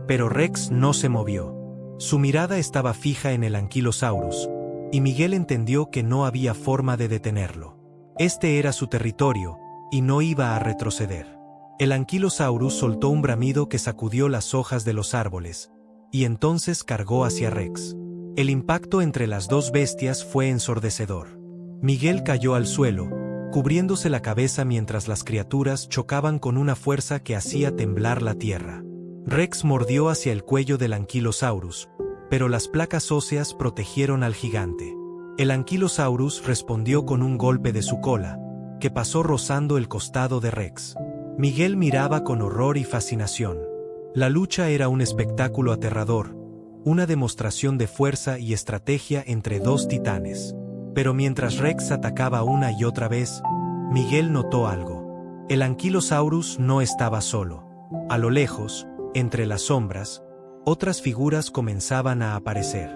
Pero Rex no se movió. Su mirada estaba fija en el Ankylosaurus, y Miguel entendió que no había forma de detenerlo. Este era su territorio, y no iba a retroceder. El Ankylosaurus soltó un bramido que sacudió las hojas de los árboles, y entonces cargó hacia Rex. El impacto entre las dos bestias fue ensordecedor. Miguel cayó al suelo, cubriéndose la cabeza mientras las criaturas chocaban con una fuerza que hacía temblar la tierra. Rex mordió hacia el cuello del Ankylosaurus, pero las placas óseas protegieron al gigante. El Ankylosaurus respondió con un golpe de su cola, que pasó rozando el costado de Rex. Miguel miraba con horror y fascinación. La lucha era un espectáculo aterrador, una demostración de fuerza y estrategia entre dos titanes. Pero mientras Rex atacaba una y otra vez, Miguel notó algo. El Ankylosaurus no estaba solo. A lo lejos, entre las sombras, otras figuras comenzaban a aparecer.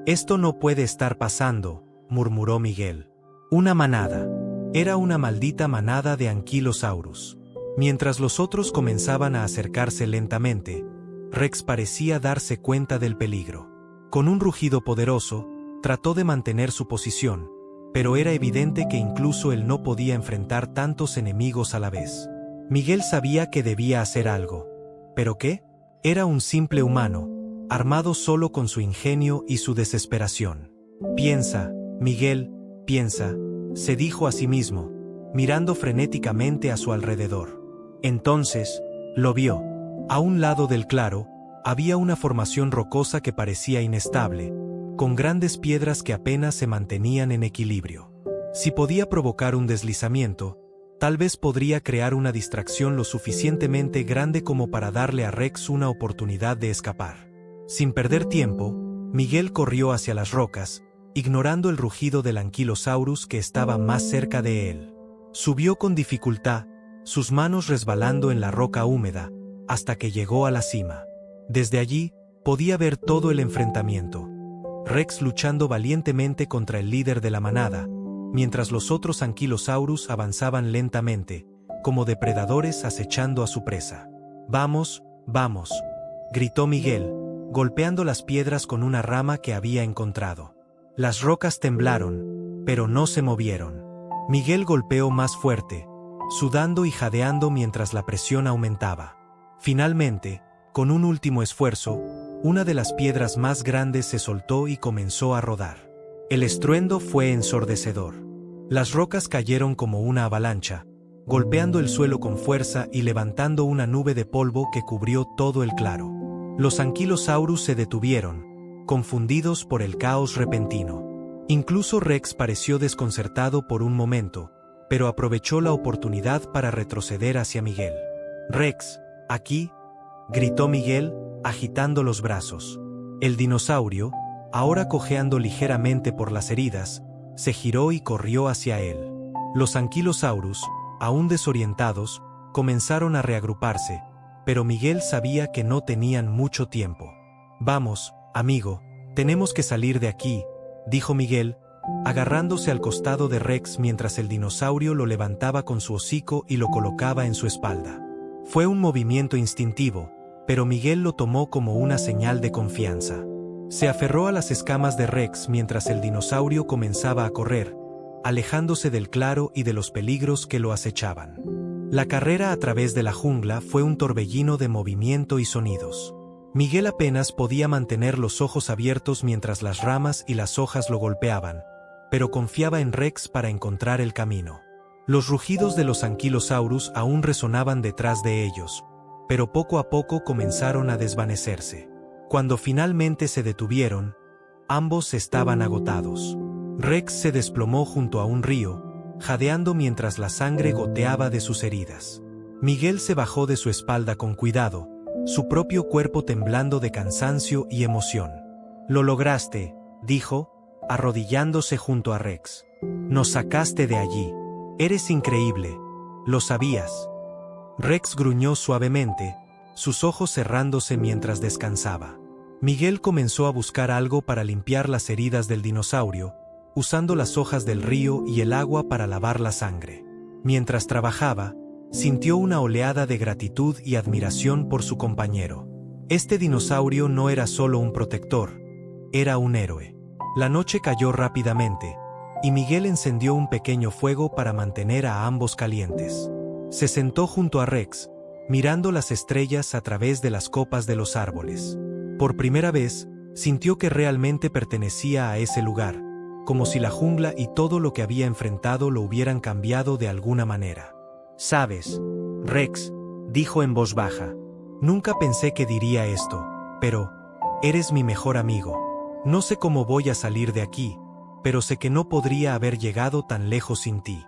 «Esto no puede estar pasando», murmuró Miguel. «Una manada». Era una maldita manada de Ankylosaurus. Mientras los otros comenzaban a acercarse lentamente, Rex parecía darse cuenta del peligro. Con un rugido poderoso, trató de mantener su posición, pero era evidente que incluso él no podía enfrentar tantos enemigos a la vez. Miguel sabía que debía hacer algo. ¿Pero qué? Era un simple humano, armado solo con su ingenio y su desesperación. «Piensa, Miguel, piensa», se dijo a sí mismo, mirando frenéticamente a su alrededor. Entonces, lo vio. A un lado del claro, había una formación rocosa que parecía inestable, con grandes piedras que apenas se mantenían en equilibrio. Si podía provocar un deslizamiento, tal vez podría crear una distracción lo suficientemente grande como para darle a Rex una oportunidad de escapar. Sin perder tiempo, Miguel corrió hacia las rocas, ignorando el rugido del Ankylosaurus que estaba más cerca de él. Subió con dificultad, sus manos resbalando en la roca húmeda, hasta que llegó a la cima. Desde allí, podía ver todo el enfrentamiento. Rex luchando valientemente contra el líder de la manada, mientras los otros Ankylosaurus avanzaban lentamente, como depredadores acechando a su presa. «Vamos, vamos», gritó Miguel, golpeando las piedras con una rama que había encontrado. Las rocas temblaron, pero no se movieron. Miguel golpeó más fuerte, sudando y jadeando mientras la presión aumentaba. Finalmente, con un último esfuerzo, una de las piedras más grandes se soltó y comenzó a rodar. El estruendo fue ensordecedor. Las rocas cayeron como una avalancha, golpeando el suelo con fuerza y levantando una nube de polvo que cubrió todo el claro. Los Ankylosaurus se detuvieron, confundidos por el caos repentino. Incluso Rex pareció desconcertado por un momento, pero aprovechó la oportunidad para retroceder hacia Miguel. «Rex, aquí», gritó Miguel, agitando los brazos. El dinosaurio, ahora cojeando ligeramente por las heridas, se giró y corrió hacia él. Los Ankylosaurus, aún desorientados, comenzaron a reagruparse, pero Miguel sabía que no tenían mucho tiempo. «Vamos», Amigo, tenemos que salir de aquí, dijo Miguel, agarrándose al costado de Rex mientras el dinosaurio lo levantaba con su hocico y lo colocaba en su espalda. Fue un movimiento instintivo, pero Miguel lo tomó como una señal de confianza. Se aferró a las escamas de Rex mientras el dinosaurio comenzaba a correr, alejándose del claro y de los peligros que lo acechaban. La carrera a través de la jungla fue un torbellino de movimiento y sonidos. Miguel apenas podía mantener los ojos abiertos mientras las ramas y las hojas lo golpeaban, pero confiaba en Rex para encontrar el camino. Los rugidos de los anquilosaurus aún resonaban detrás de ellos, pero poco a poco comenzaron a desvanecerse. Cuando finalmente se detuvieron, ambos estaban agotados. Rex se desplomó junto a un río, jadeando mientras la sangre goteaba de sus heridas. Miguel se bajó de su espalda con cuidado, su propio cuerpo temblando de cansancio y emoción. «Lo lograste», dijo, arrodillándose junto a Rex. «Nos sacaste de allí. Eres increíble. Lo sabías». Rex gruñó suavemente, sus ojos cerrándose mientras descansaba. Miguel comenzó a buscar algo para limpiar las heridas del dinosaurio, usando las hojas del río y el agua para lavar la sangre. Mientras trabajaba, sintió una oleada de gratitud y admiración por su compañero. Este dinosaurio no era solo un protector, era un héroe. La noche cayó rápidamente, y Miguel encendió un pequeño fuego para mantener a ambos calientes. Se sentó junto a Rex, mirando las estrellas a través de las copas de los árboles. Por primera vez, sintió que realmente pertenecía a ese lugar, como si la jungla y todo lo que había enfrentado lo hubieran cambiado de alguna manera. «Sabes, Rex», dijo en voz baja, «nunca pensé que diría esto, pero eres mi mejor amigo. No sé cómo voy a salir de aquí, pero sé que no podría haber llegado tan lejos sin ti».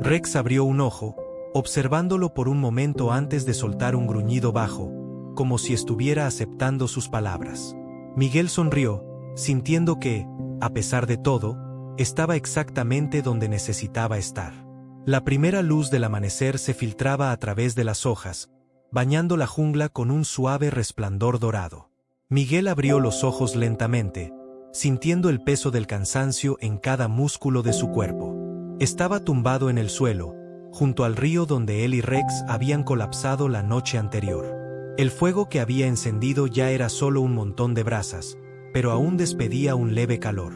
Rex abrió un ojo, observándolo por un momento antes de soltar un gruñido bajo, como si estuviera aceptando sus palabras. Miguel sonrió, sintiendo que, a pesar de todo, estaba exactamente donde necesitaba estar. La primera luz del amanecer se filtraba a través de las hojas, bañando la jungla con un suave resplandor dorado. Miguel abrió los ojos lentamente, sintiendo el peso del cansancio en cada músculo de su cuerpo. Estaba tumbado en el suelo, junto al río donde él y Rex habían colapsado la noche anterior. El fuego que había encendido ya era solo un montón de brasas, pero aún despedía un leve calor.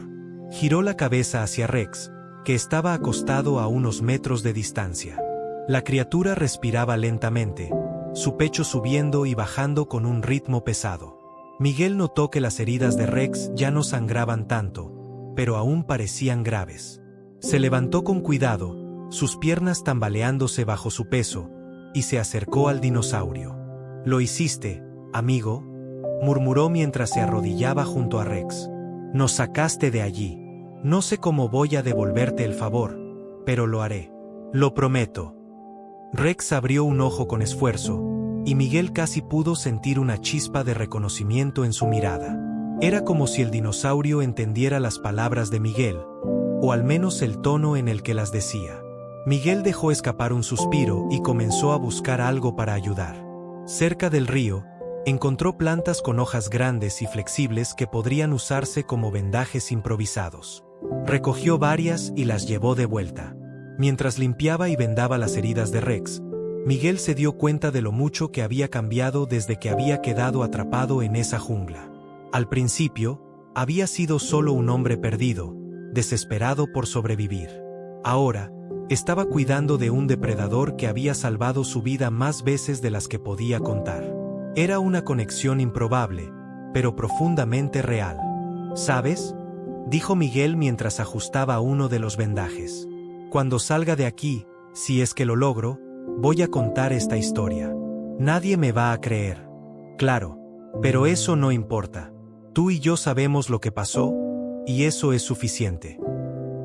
Giró la cabeza hacia Rex, que estaba acostado a unos metros de distancia. La criatura respiraba lentamente, su pecho subiendo y bajando con un ritmo pesado. Miguel notó que las heridas de Rex ya no sangraban tanto, pero aún parecían graves. Se levantó con cuidado, sus piernas tambaleándose bajo su peso, y se acercó al dinosaurio. «Lo hiciste, amigo», murmuró mientras se arrodillaba junto a Rex. «Nos sacaste de allí. No sé cómo voy a devolverte el favor, pero lo haré. Lo prometo». Rex abrió un ojo con esfuerzo, y Miguel casi pudo sentir una chispa de reconocimiento en su mirada. Era como si el dinosaurio entendiera las palabras de Miguel, o al menos el tono en el que las decía. Miguel dejó escapar un suspiro y comenzó a buscar algo para ayudar. Cerca del río, encontró plantas con hojas grandes y flexibles que podrían usarse como vendajes improvisados. Recogió varias y las llevó de vuelta. Mientras limpiaba y vendaba las heridas de Rex, Miguel se dio cuenta de lo mucho que había cambiado desde que había quedado atrapado en esa jungla. Al principio, había sido solo un hombre perdido, desesperado por sobrevivir. Ahora, estaba cuidando de un depredador que había salvado su vida más veces de las que podía contar. Era una conexión improbable, pero profundamente real. «¿Sabes?», dijo Miguel mientras ajustaba uno de los vendajes. «Cuando salga de aquí, si es que lo logro, voy a contar esta historia. Nadie me va a creer. Claro, pero eso no importa. Tú y yo sabemos lo que pasó, y eso es suficiente».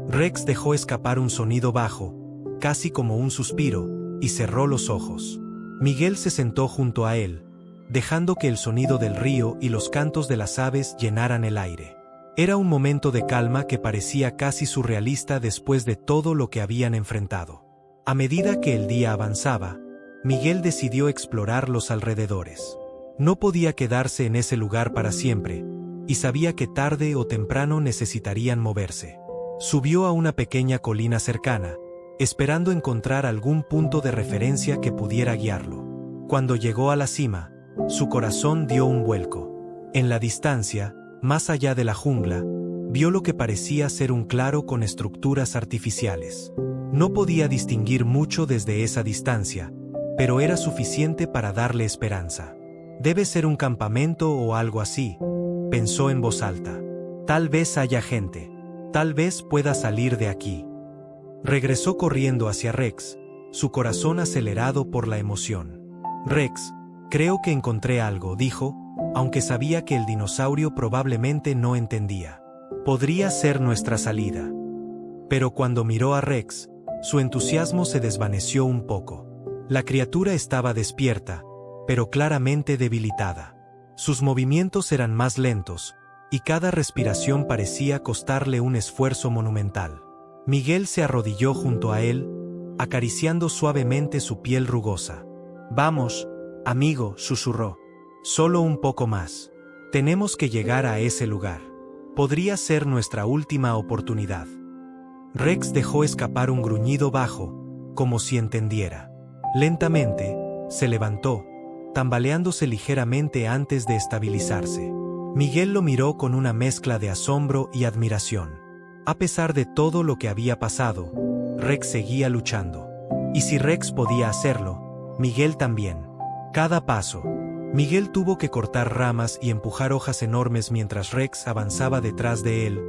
Rex dejó escapar un sonido bajo, casi como un suspiro, y cerró los ojos. Miguel se sentó junto a él, dejando que el sonido del río y los cantos de las aves llenaran el aire. Era un momento de calma que parecía casi surrealista después de todo lo que habían enfrentado. A medida que el día avanzaba, Miguel decidió explorar los alrededores. No podía quedarse en ese lugar para siempre, y sabía que tarde o temprano necesitarían moverse. Subió a una pequeña colina cercana, esperando encontrar algún punto de referencia que pudiera guiarlo. Cuando llegó a la cima, su corazón dio un vuelco. En la distancia, más allá de la jungla, vio lo que parecía ser un claro con estructuras artificiales. No podía distinguir mucho desde esa distancia, pero era suficiente para darle esperanza. Debe ser un campamento o algo así, pensó en voz alta. Tal vez haya gente. Tal vez pueda salir de aquí. Regresó corriendo hacia Rex, su corazón acelerado por la emoción. Rex, creo que encontré algo, dijo, aunque sabía que el dinosaurio probablemente no entendía. Podría ser nuestra salida. Pero cuando miró a Rex, su entusiasmo se desvaneció un poco. La criatura estaba despierta, pero claramente debilitada. Sus movimientos eran más lentos, y cada respiración parecía costarle un esfuerzo monumental. Miguel se arrodilló junto a él, acariciando suavemente su piel rugosa. «Vamos, amigo», susurró. «Solo un poco más. Tenemos que llegar a ese lugar. Podría ser nuestra última oportunidad». Rex dejó escapar un gruñido bajo, como si entendiera. Lentamente, se levantó, tambaleándose ligeramente antes de estabilizarse. Miguel lo miró con una mezcla de asombro y admiración. A pesar de todo lo que había pasado, Rex seguía luchando. Y si Rex podía hacerlo, Miguel también. Cada paso, Miguel tuvo que cortar ramas y empujar hojas enormes mientras Rex avanzaba detrás de él,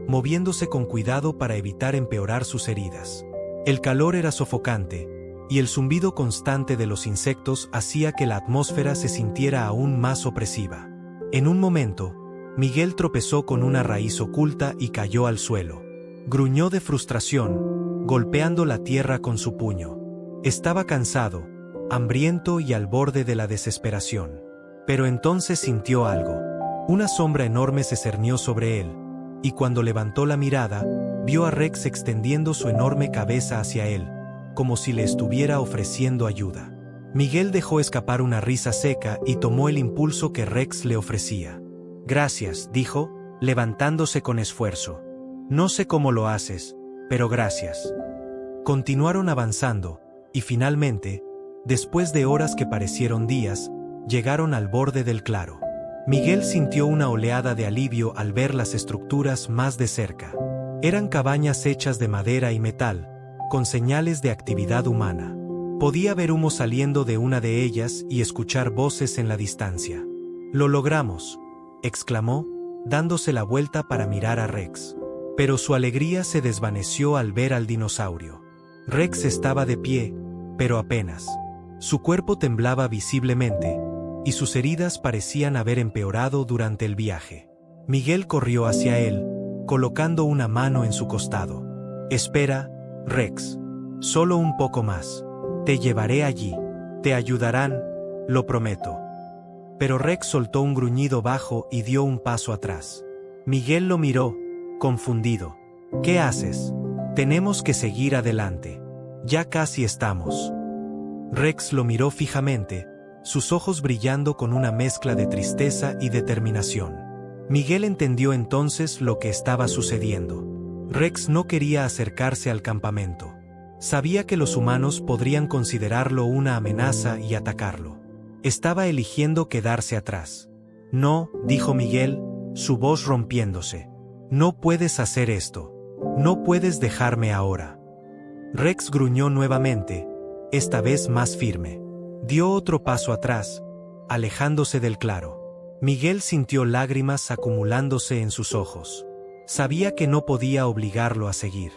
moviéndose con cuidado para evitar empeorar sus heridas. El calor era sofocante, y el zumbido constante de los insectos hacía que la atmósfera se sintiera aún más opresiva. En un momento, Miguel tropezó con una raíz oculta y cayó al suelo. Gruñó de frustración, golpeando la tierra con su puño. Estaba cansado, hambriento y al borde de la desesperación. Pero entonces sintió algo. Una sombra enorme se cernió sobre él, y cuando levantó la mirada, vio a Rex extendiendo su enorme cabeza hacia él, como si le estuviera ofreciendo ayuda. Miguel dejó escapar una risa seca y tomó el impulso que Rex le ofrecía. «Gracias», dijo, levantándose con esfuerzo. «No sé cómo lo haces, pero gracias». Continuaron avanzando, y finalmente, después de horas que parecieron días, llegaron al borde del claro. Miguel sintió una oleada de alivio al ver las estructuras más de cerca. Eran cabañas hechas de madera y metal, con señales de actividad humana. Podía ver humo saliendo de una de ellas y escuchar voces en la distancia. «Lo logramos», exclamó, dándose la vuelta para mirar a Rex. Pero su alegría se desvaneció al ver al dinosaurio. Rex estaba de pie, pero apenas. Su cuerpo temblaba visiblemente, y sus heridas parecían haber empeorado durante el viaje. Miguel corrió hacia él, colocando una mano en su costado. «Espera, Rex. Solo un poco más. Te llevaré allí. Te ayudarán, lo prometo». Pero Rex soltó un gruñido bajo y dio un paso atrás. Miguel lo miró, confundido. «¿Qué haces? Tenemos que seguir adelante. Ya casi estamos». Rex lo miró fijamente, sus ojos brillando con una mezcla de tristeza y determinación. Miguel entendió entonces lo que estaba sucediendo. Rex no quería acercarse al campamento. Sabía que los humanos podrían considerarlo una amenaza y atacarlo. Estaba eligiendo quedarse atrás. «No», dijo Miguel, su voz rompiéndose. «No puedes hacer esto. No puedes dejarme ahora». Rex gruñó nuevamente, esta vez más firme. Dio otro paso atrás, alejándose del claro. Miguel sintió lágrimas acumulándose en sus ojos. Sabía que no podía obligarlo a seguir.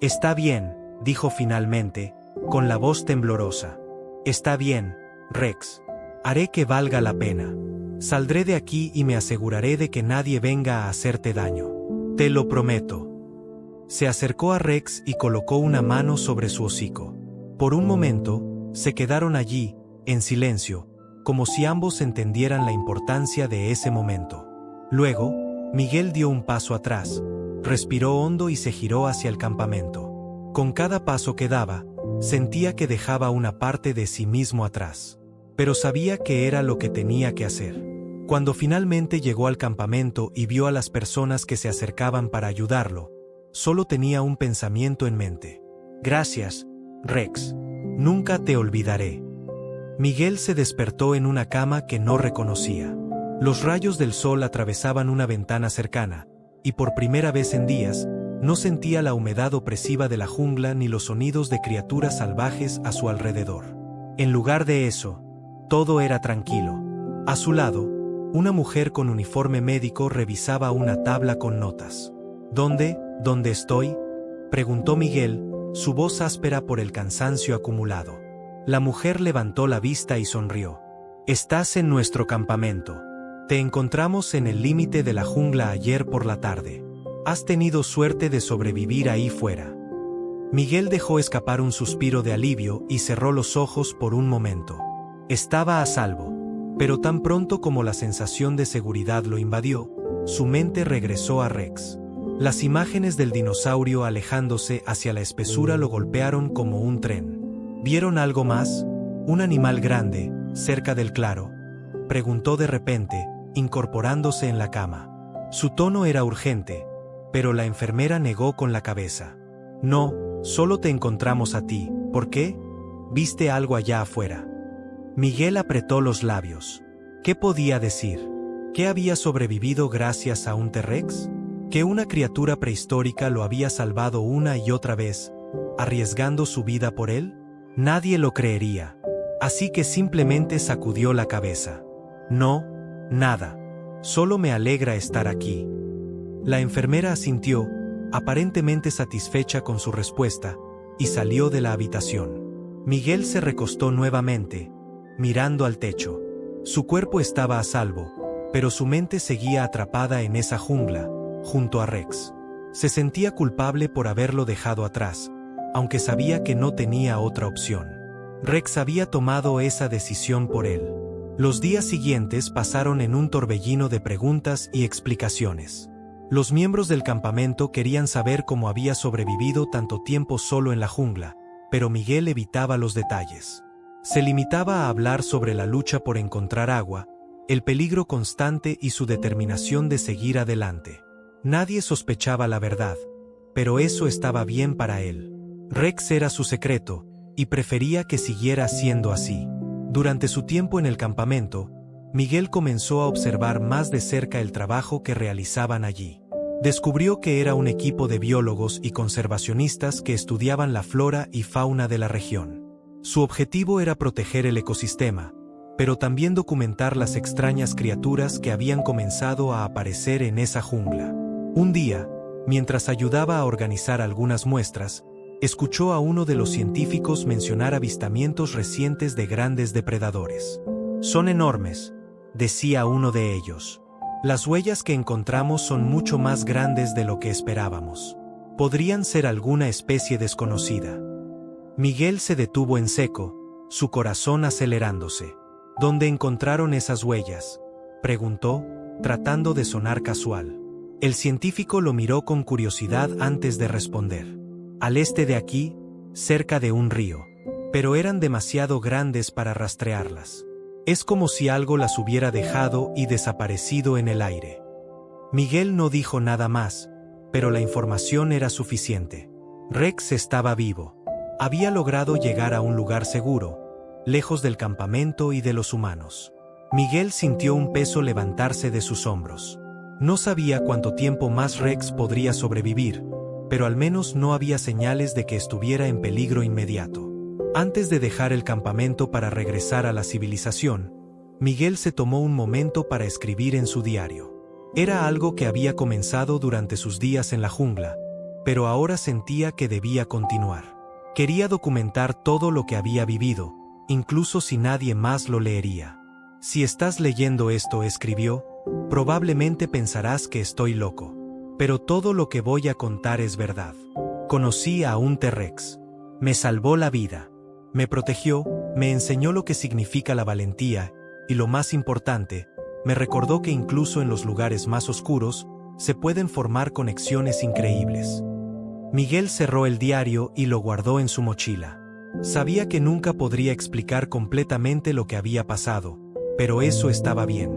«Está bien», dijo finalmente, con la voz temblorosa. «Está bien, Rex. Haré que valga la pena. Saldré de aquí y me aseguraré de que nadie venga a hacerte daño. Te lo prometo». Se acercó a Rex y colocó una mano sobre su hocico. Por un momento, se quedaron allí, en silencio, como si ambos entendieran la importancia de ese momento. Luego, Miguel dio un paso atrás, respiró hondo y se giró hacia el campamento. Con cada paso que daba, sentía que dejaba una parte de sí mismo atrás. Pero sabía que era lo que tenía que hacer. Cuando finalmente llegó al campamento y vio a las personas que se acercaban para ayudarlo, solo tenía un pensamiento en mente. Gracias, Rex. Nunca te olvidaré. Miguel se despertó en una cama que no reconocía. Los rayos del sol atravesaban una ventana cercana, y por primera vez en días, no sentía la humedad opresiva de la jungla ni los sonidos de criaturas salvajes a su alrededor. En lugar de eso, todo era tranquilo. A su lado, una mujer con uniforme médico revisaba una tabla con notas. ¿Dónde estoy?, preguntó Miguel, su voz áspera por el cansancio acumulado. La mujer levantó la vista y sonrió. Estás en nuestro campamento. Te encontramos en el límite de la jungla ayer por la tarde. Has tenido suerte de sobrevivir ahí fuera. Miguel dejó escapar un suspiro de alivio y cerró los ojos por un momento. Estaba a salvo, pero tan pronto como la sensación de seguridad lo invadió, su mente regresó a Rex. Las imágenes del dinosaurio alejándose hacia la espesura lo golpearon como un tren. ¿Vieron algo más? ¿Un animal grande, cerca del claro?, preguntó de repente, incorporándose en la cama. Su tono era urgente, pero la enfermera negó con la cabeza. No, solo te encontramos a ti. ¿Por qué? ¿Viste algo allá afuera? Miguel apretó los labios. ¿Qué podía decir? ¿Que había sobrevivido gracias a un T-Rex? ¿Que una criatura prehistórica lo había salvado una y otra vez, arriesgando su vida por él? Nadie lo creería. Así que simplemente sacudió la cabeza. No, nada. Solo me alegra estar aquí. La enfermera asintió, aparentemente satisfecha con su respuesta, y salió de la habitación. Miguel se recostó nuevamente, mirando al techo. Su cuerpo estaba a salvo, pero su mente seguía atrapada en esa jungla, junto a Rex. Se sentía culpable por haberlo dejado atrás, aunque sabía que no tenía otra opción. Rex había tomado esa decisión por él. Los días siguientes pasaron en un torbellino de preguntas y explicaciones. Los miembros del campamento querían saber cómo había sobrevivido tanto tiempo solo en la jungla, pero Miguel evitaba los detalles. Se limitaba a hablar sobre la lucha por encontrar agua, el peligro constante y su determinación de seguir adelante. Nadie sospechaba la verdad, pero eso estaba bien para él. Rex era su secreto, y prefería que siguiera siendo así. Durante su tiempo en el campamento, Miguel comenzó a observar más de cerca el trabajo que realizaban allí. Descubrió que era un equipo de biólogos y conservacionistas que estudiaban la flora y fauna de la región. Su objetivo era proteger el ecosistema, pero también documentar las extrañas criaturas que habían comenzado a aparecer en esa jungla. Un día, mientras ayudaba a organizar algunas muestras, escuchó a uno de los científicos mencionar avistamientos recientes de grandes depredadores. «Son enormes», decía uno de ellos. «Las huellas que encontramos son mucho más grandes de lo que esperábamos. Podrían ser alguna especie desconocida». Miguel se detuvo en seco, su corazón acelerándose. «¿Dónde encontraron esas huellas?», preguntó, tratando de sonar casual. El científico lo miró con curiosidad antes de responder. «Al este de aquí, cerca de un río. Pero eran demasiado grandes para rastrearlas. Es como si algo las hubiera dejado y desaparecido en el aire». Miguel no dijo nada más, pero la información era suficiente. Rex estaba vivo. Había logrado llegar a un lugar seguro, lejos del campamento y de los humanos. Miguel sintió un peso levantarse de sus hombros. No sabía cuánto tiempo más Rex podría sobrevivir, pero al menos no había señales de que estuviera en peligro inmediato. Antes de dejar el campamento para regresar a la civilización, Miguel se tomó un momento para escribir en su diario. Era algo que había comenzado durante sus días en la jungla, pero ahora sentía que debía continuar. Quería documentar todo lo que había vivido, incluso si nadie más lo leería. «Si estás leyendo esto», escribió, «probablemente pensarás que estoy loco. Pero todo lo que voy a contar es verdad. Conocí a un T-Rex. Me salvó la vida. Me protegió, me enseñó lo que significa la valentía, y lo más importante, me recordó que incluso en los lugares más oscuros, se pueden formar conexiones increíbles». Miguel cerró el diario y lo guardó en su mochila. Sabía que nunca podría explicar completamente lo que había pasado, pero eso estaba bien.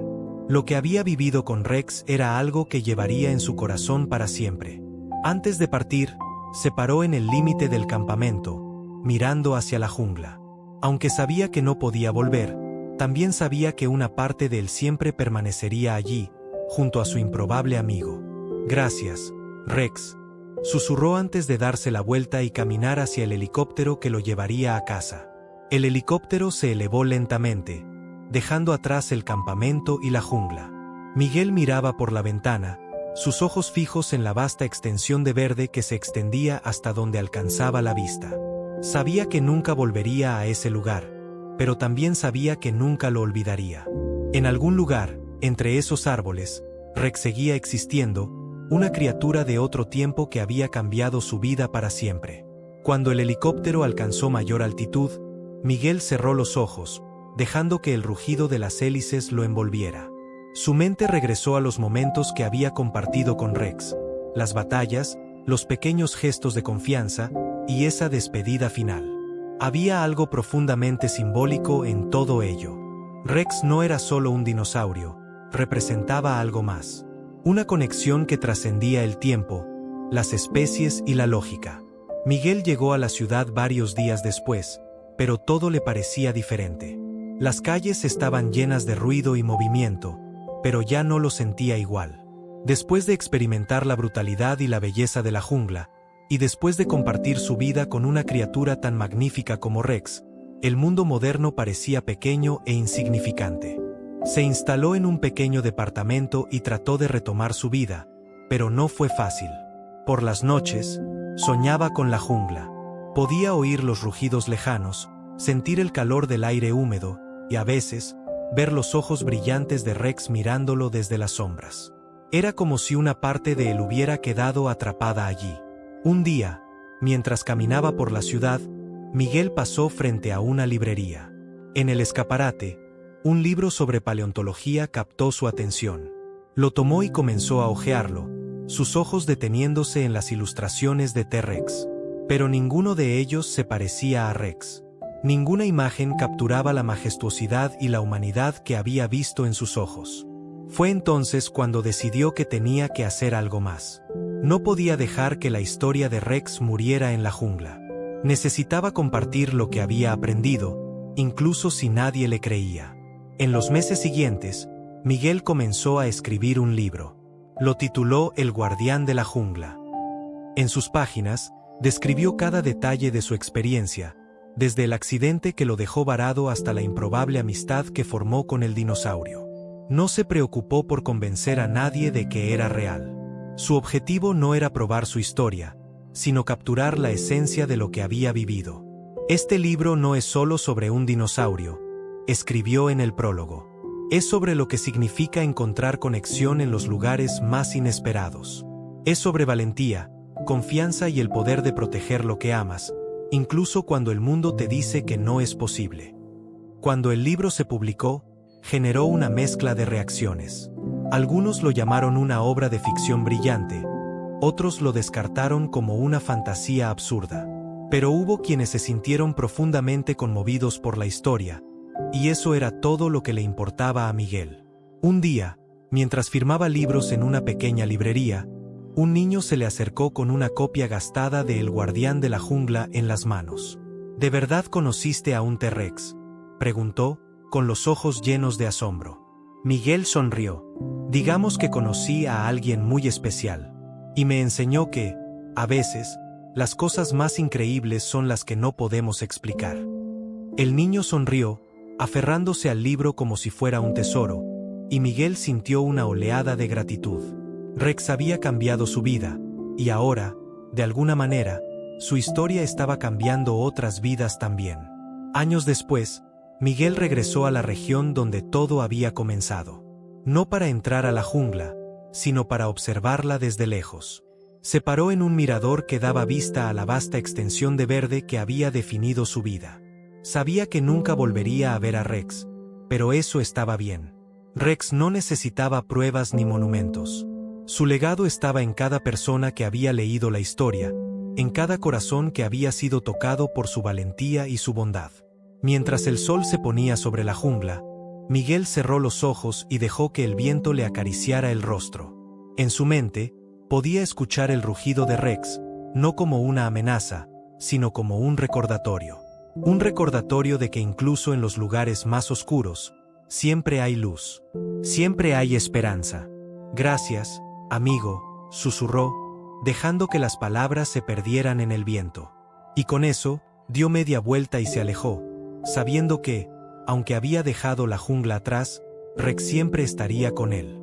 Lo que había vivido con Rex era algo que llevaría en su corazón para siempre. Antes de partir, se paró en el límite del campamento, mirando hacia la jungla. Aunque sabía que no podía volver, también sabía que una parte de él siempre permanecería allí, junto a su improbable amigo. «Gracias, Rex», susurró antes de darse la vuelta y caminar hacia el helicóptero que lo llevaría a casa. El helicóptero se elevó lentamente, dejando atrás el campamento y la jungla. Miguel miraba por la ventana, sus ojos fijos en la vasta extensión de verde que se extendía hasta donde alcanzaba la vista. Sabía que nunca volvería a ese lugar, pero también sabía que nunca lo olvidaría. En algún lugar, entre esos árboles, Rex seguía existiendo, una criatura de otro tiempo que había cambiado su vida para siempre. Cuando el helicóptero alcanzó mayor altitud, Miguel cerró los ojos, dejando que el rugido de las hélices lo envolviera. Su mente regresó a los momentos que había compartido con Rex, las batallas, los pequeños gestos de confianza y esa despedida final. Había algo profundamente simbólico en todo ello. Rex no era solo un dinosaurio, representaba algo más. Una conexión que trascendía el tiempo, las especies y la lógica. Miguel llegó a la ciudad varios días después, pero todo le parecía diferente. Las calles estaban llenas de ruido y movimiento, pero ya no lo sentía igual. Después de experimentar la brutalidad y la belleza de la jungla, y después de compartir su vida con una criatura tan magnífica como Rex, el mundo moderno parecía pequeño e insignificante. Se instaló en un pequeño departamento y trató de retomar su vida, pero no fue fácil. Por las noches, soñaba con la jungla. Podía oír los rugidos lejanos, sentir el calor del aire húmedo, y a veces, ver los ojos brillantes de Rex mirándolo desde las sombras. Era como si una parte de él hubiera quedado atrapada allí. Un día, mientras caminaba por la ciudad, Miguel pasó frente a una librería. En el escaparate, un libro sobre paleontología captó su atención. Lo tomó y comenzó a hojearlo, sus ojos deteniéndose en las ilustraciones de T-Rex. Pero ninguno de ellos se parecía a Rex. Ninguna imagen capturaba la majestuosidad y la humanidad que había visto en sus ojos. Fue entonces cuando decidió que tenía que hacer algo más. No podía dejar que la historia de Rex muriera en la jungla. Necesitaba compartir lo que había aprendido, incluso si nadie le creía. En los meses siguientes, Miguel comenzó a escribir un libro. Lo tituló El guardián de la jungla. En sus páginas, describió cada detalle de su experiencia, desde el accidente que lo dejó varado hasta la improbable amistad que formó con el dinosaurio. No se preocupó por convencer a nadie de que era real. Su objetivo no era probar su historia, sino capturar la esencia de lo que había vivido. Este libro no es solo sobre un dinosaurio, escribió en el prólogo. Es sobre lo que significa encontrar conexión en los lugares más inesperados. Es sobre valentía, confianza y el poder de proteger lo que amas, incluso cuando el mundo te dice que no es posible. Cuando el libro se publicó, generó una mezcla de reacciones. Algunos lo llamaron una obra de ficción brillante, otros lo descartaron como una fantasía absurda. Pero hubo quienes se sintieron profundamente conmovidos por la historia, y eso era todo lo que le importaba a Miguel. Un día, mientras firmaba libros en una pequeña librería, un niño se le acercó con una copia gastada de El guardián de la jungla en las manos. ¿De verdad conociste a un T-Rex?, preguntó, con los ojos llenos de asombro. Miguel sonrió. Digamos que conocí a alguien muy especial. Y me enseñó que, a veces, las cosas más increíbles son las que no podemos explicar. El niño sonrió, aferrándose al libro como si fuera un tesoro, y Miguel sintió una oleada de gratitud. Rex había cambiado su vida, y ahora, de alguna manera, su historia estaba cambiando otras vidas también. Años después, Miguel regresó a la región donde todo había comenzado. No para entrar a la jungla, sino para observarla desde lejos. Se paró en un mirador que daba vista a la vasta extensión de verde que había definido su vida. Sabía que nunca volvería a ver a Rex, pero eso estaba bien. Rex no necesitaba pruebas ni monumentos. Su legado estaba en cada persona que había leído la historia, en cada corazón que había sido tocado por su valentía y su bondad. Mientras el sol se ponía sobre la jungla, Miguel cerró los ojos y dejó que el viento le acariciara el rostro. En su mente, podía escuchar el rugido de Rex, no como una amenaza, sino como un recordatorio. Un recordatorio de que incluso en los lugares más oscuros, siempre hay luz. Siempre hay esperanza. Gracias, amigo, susurró, dejando que las palabras se perdieran en el viento. Y con eso, dio media vuelta y se alejó, sabiendo que, aunque había dejado la jungla atrás, Rex siempre estaría con él.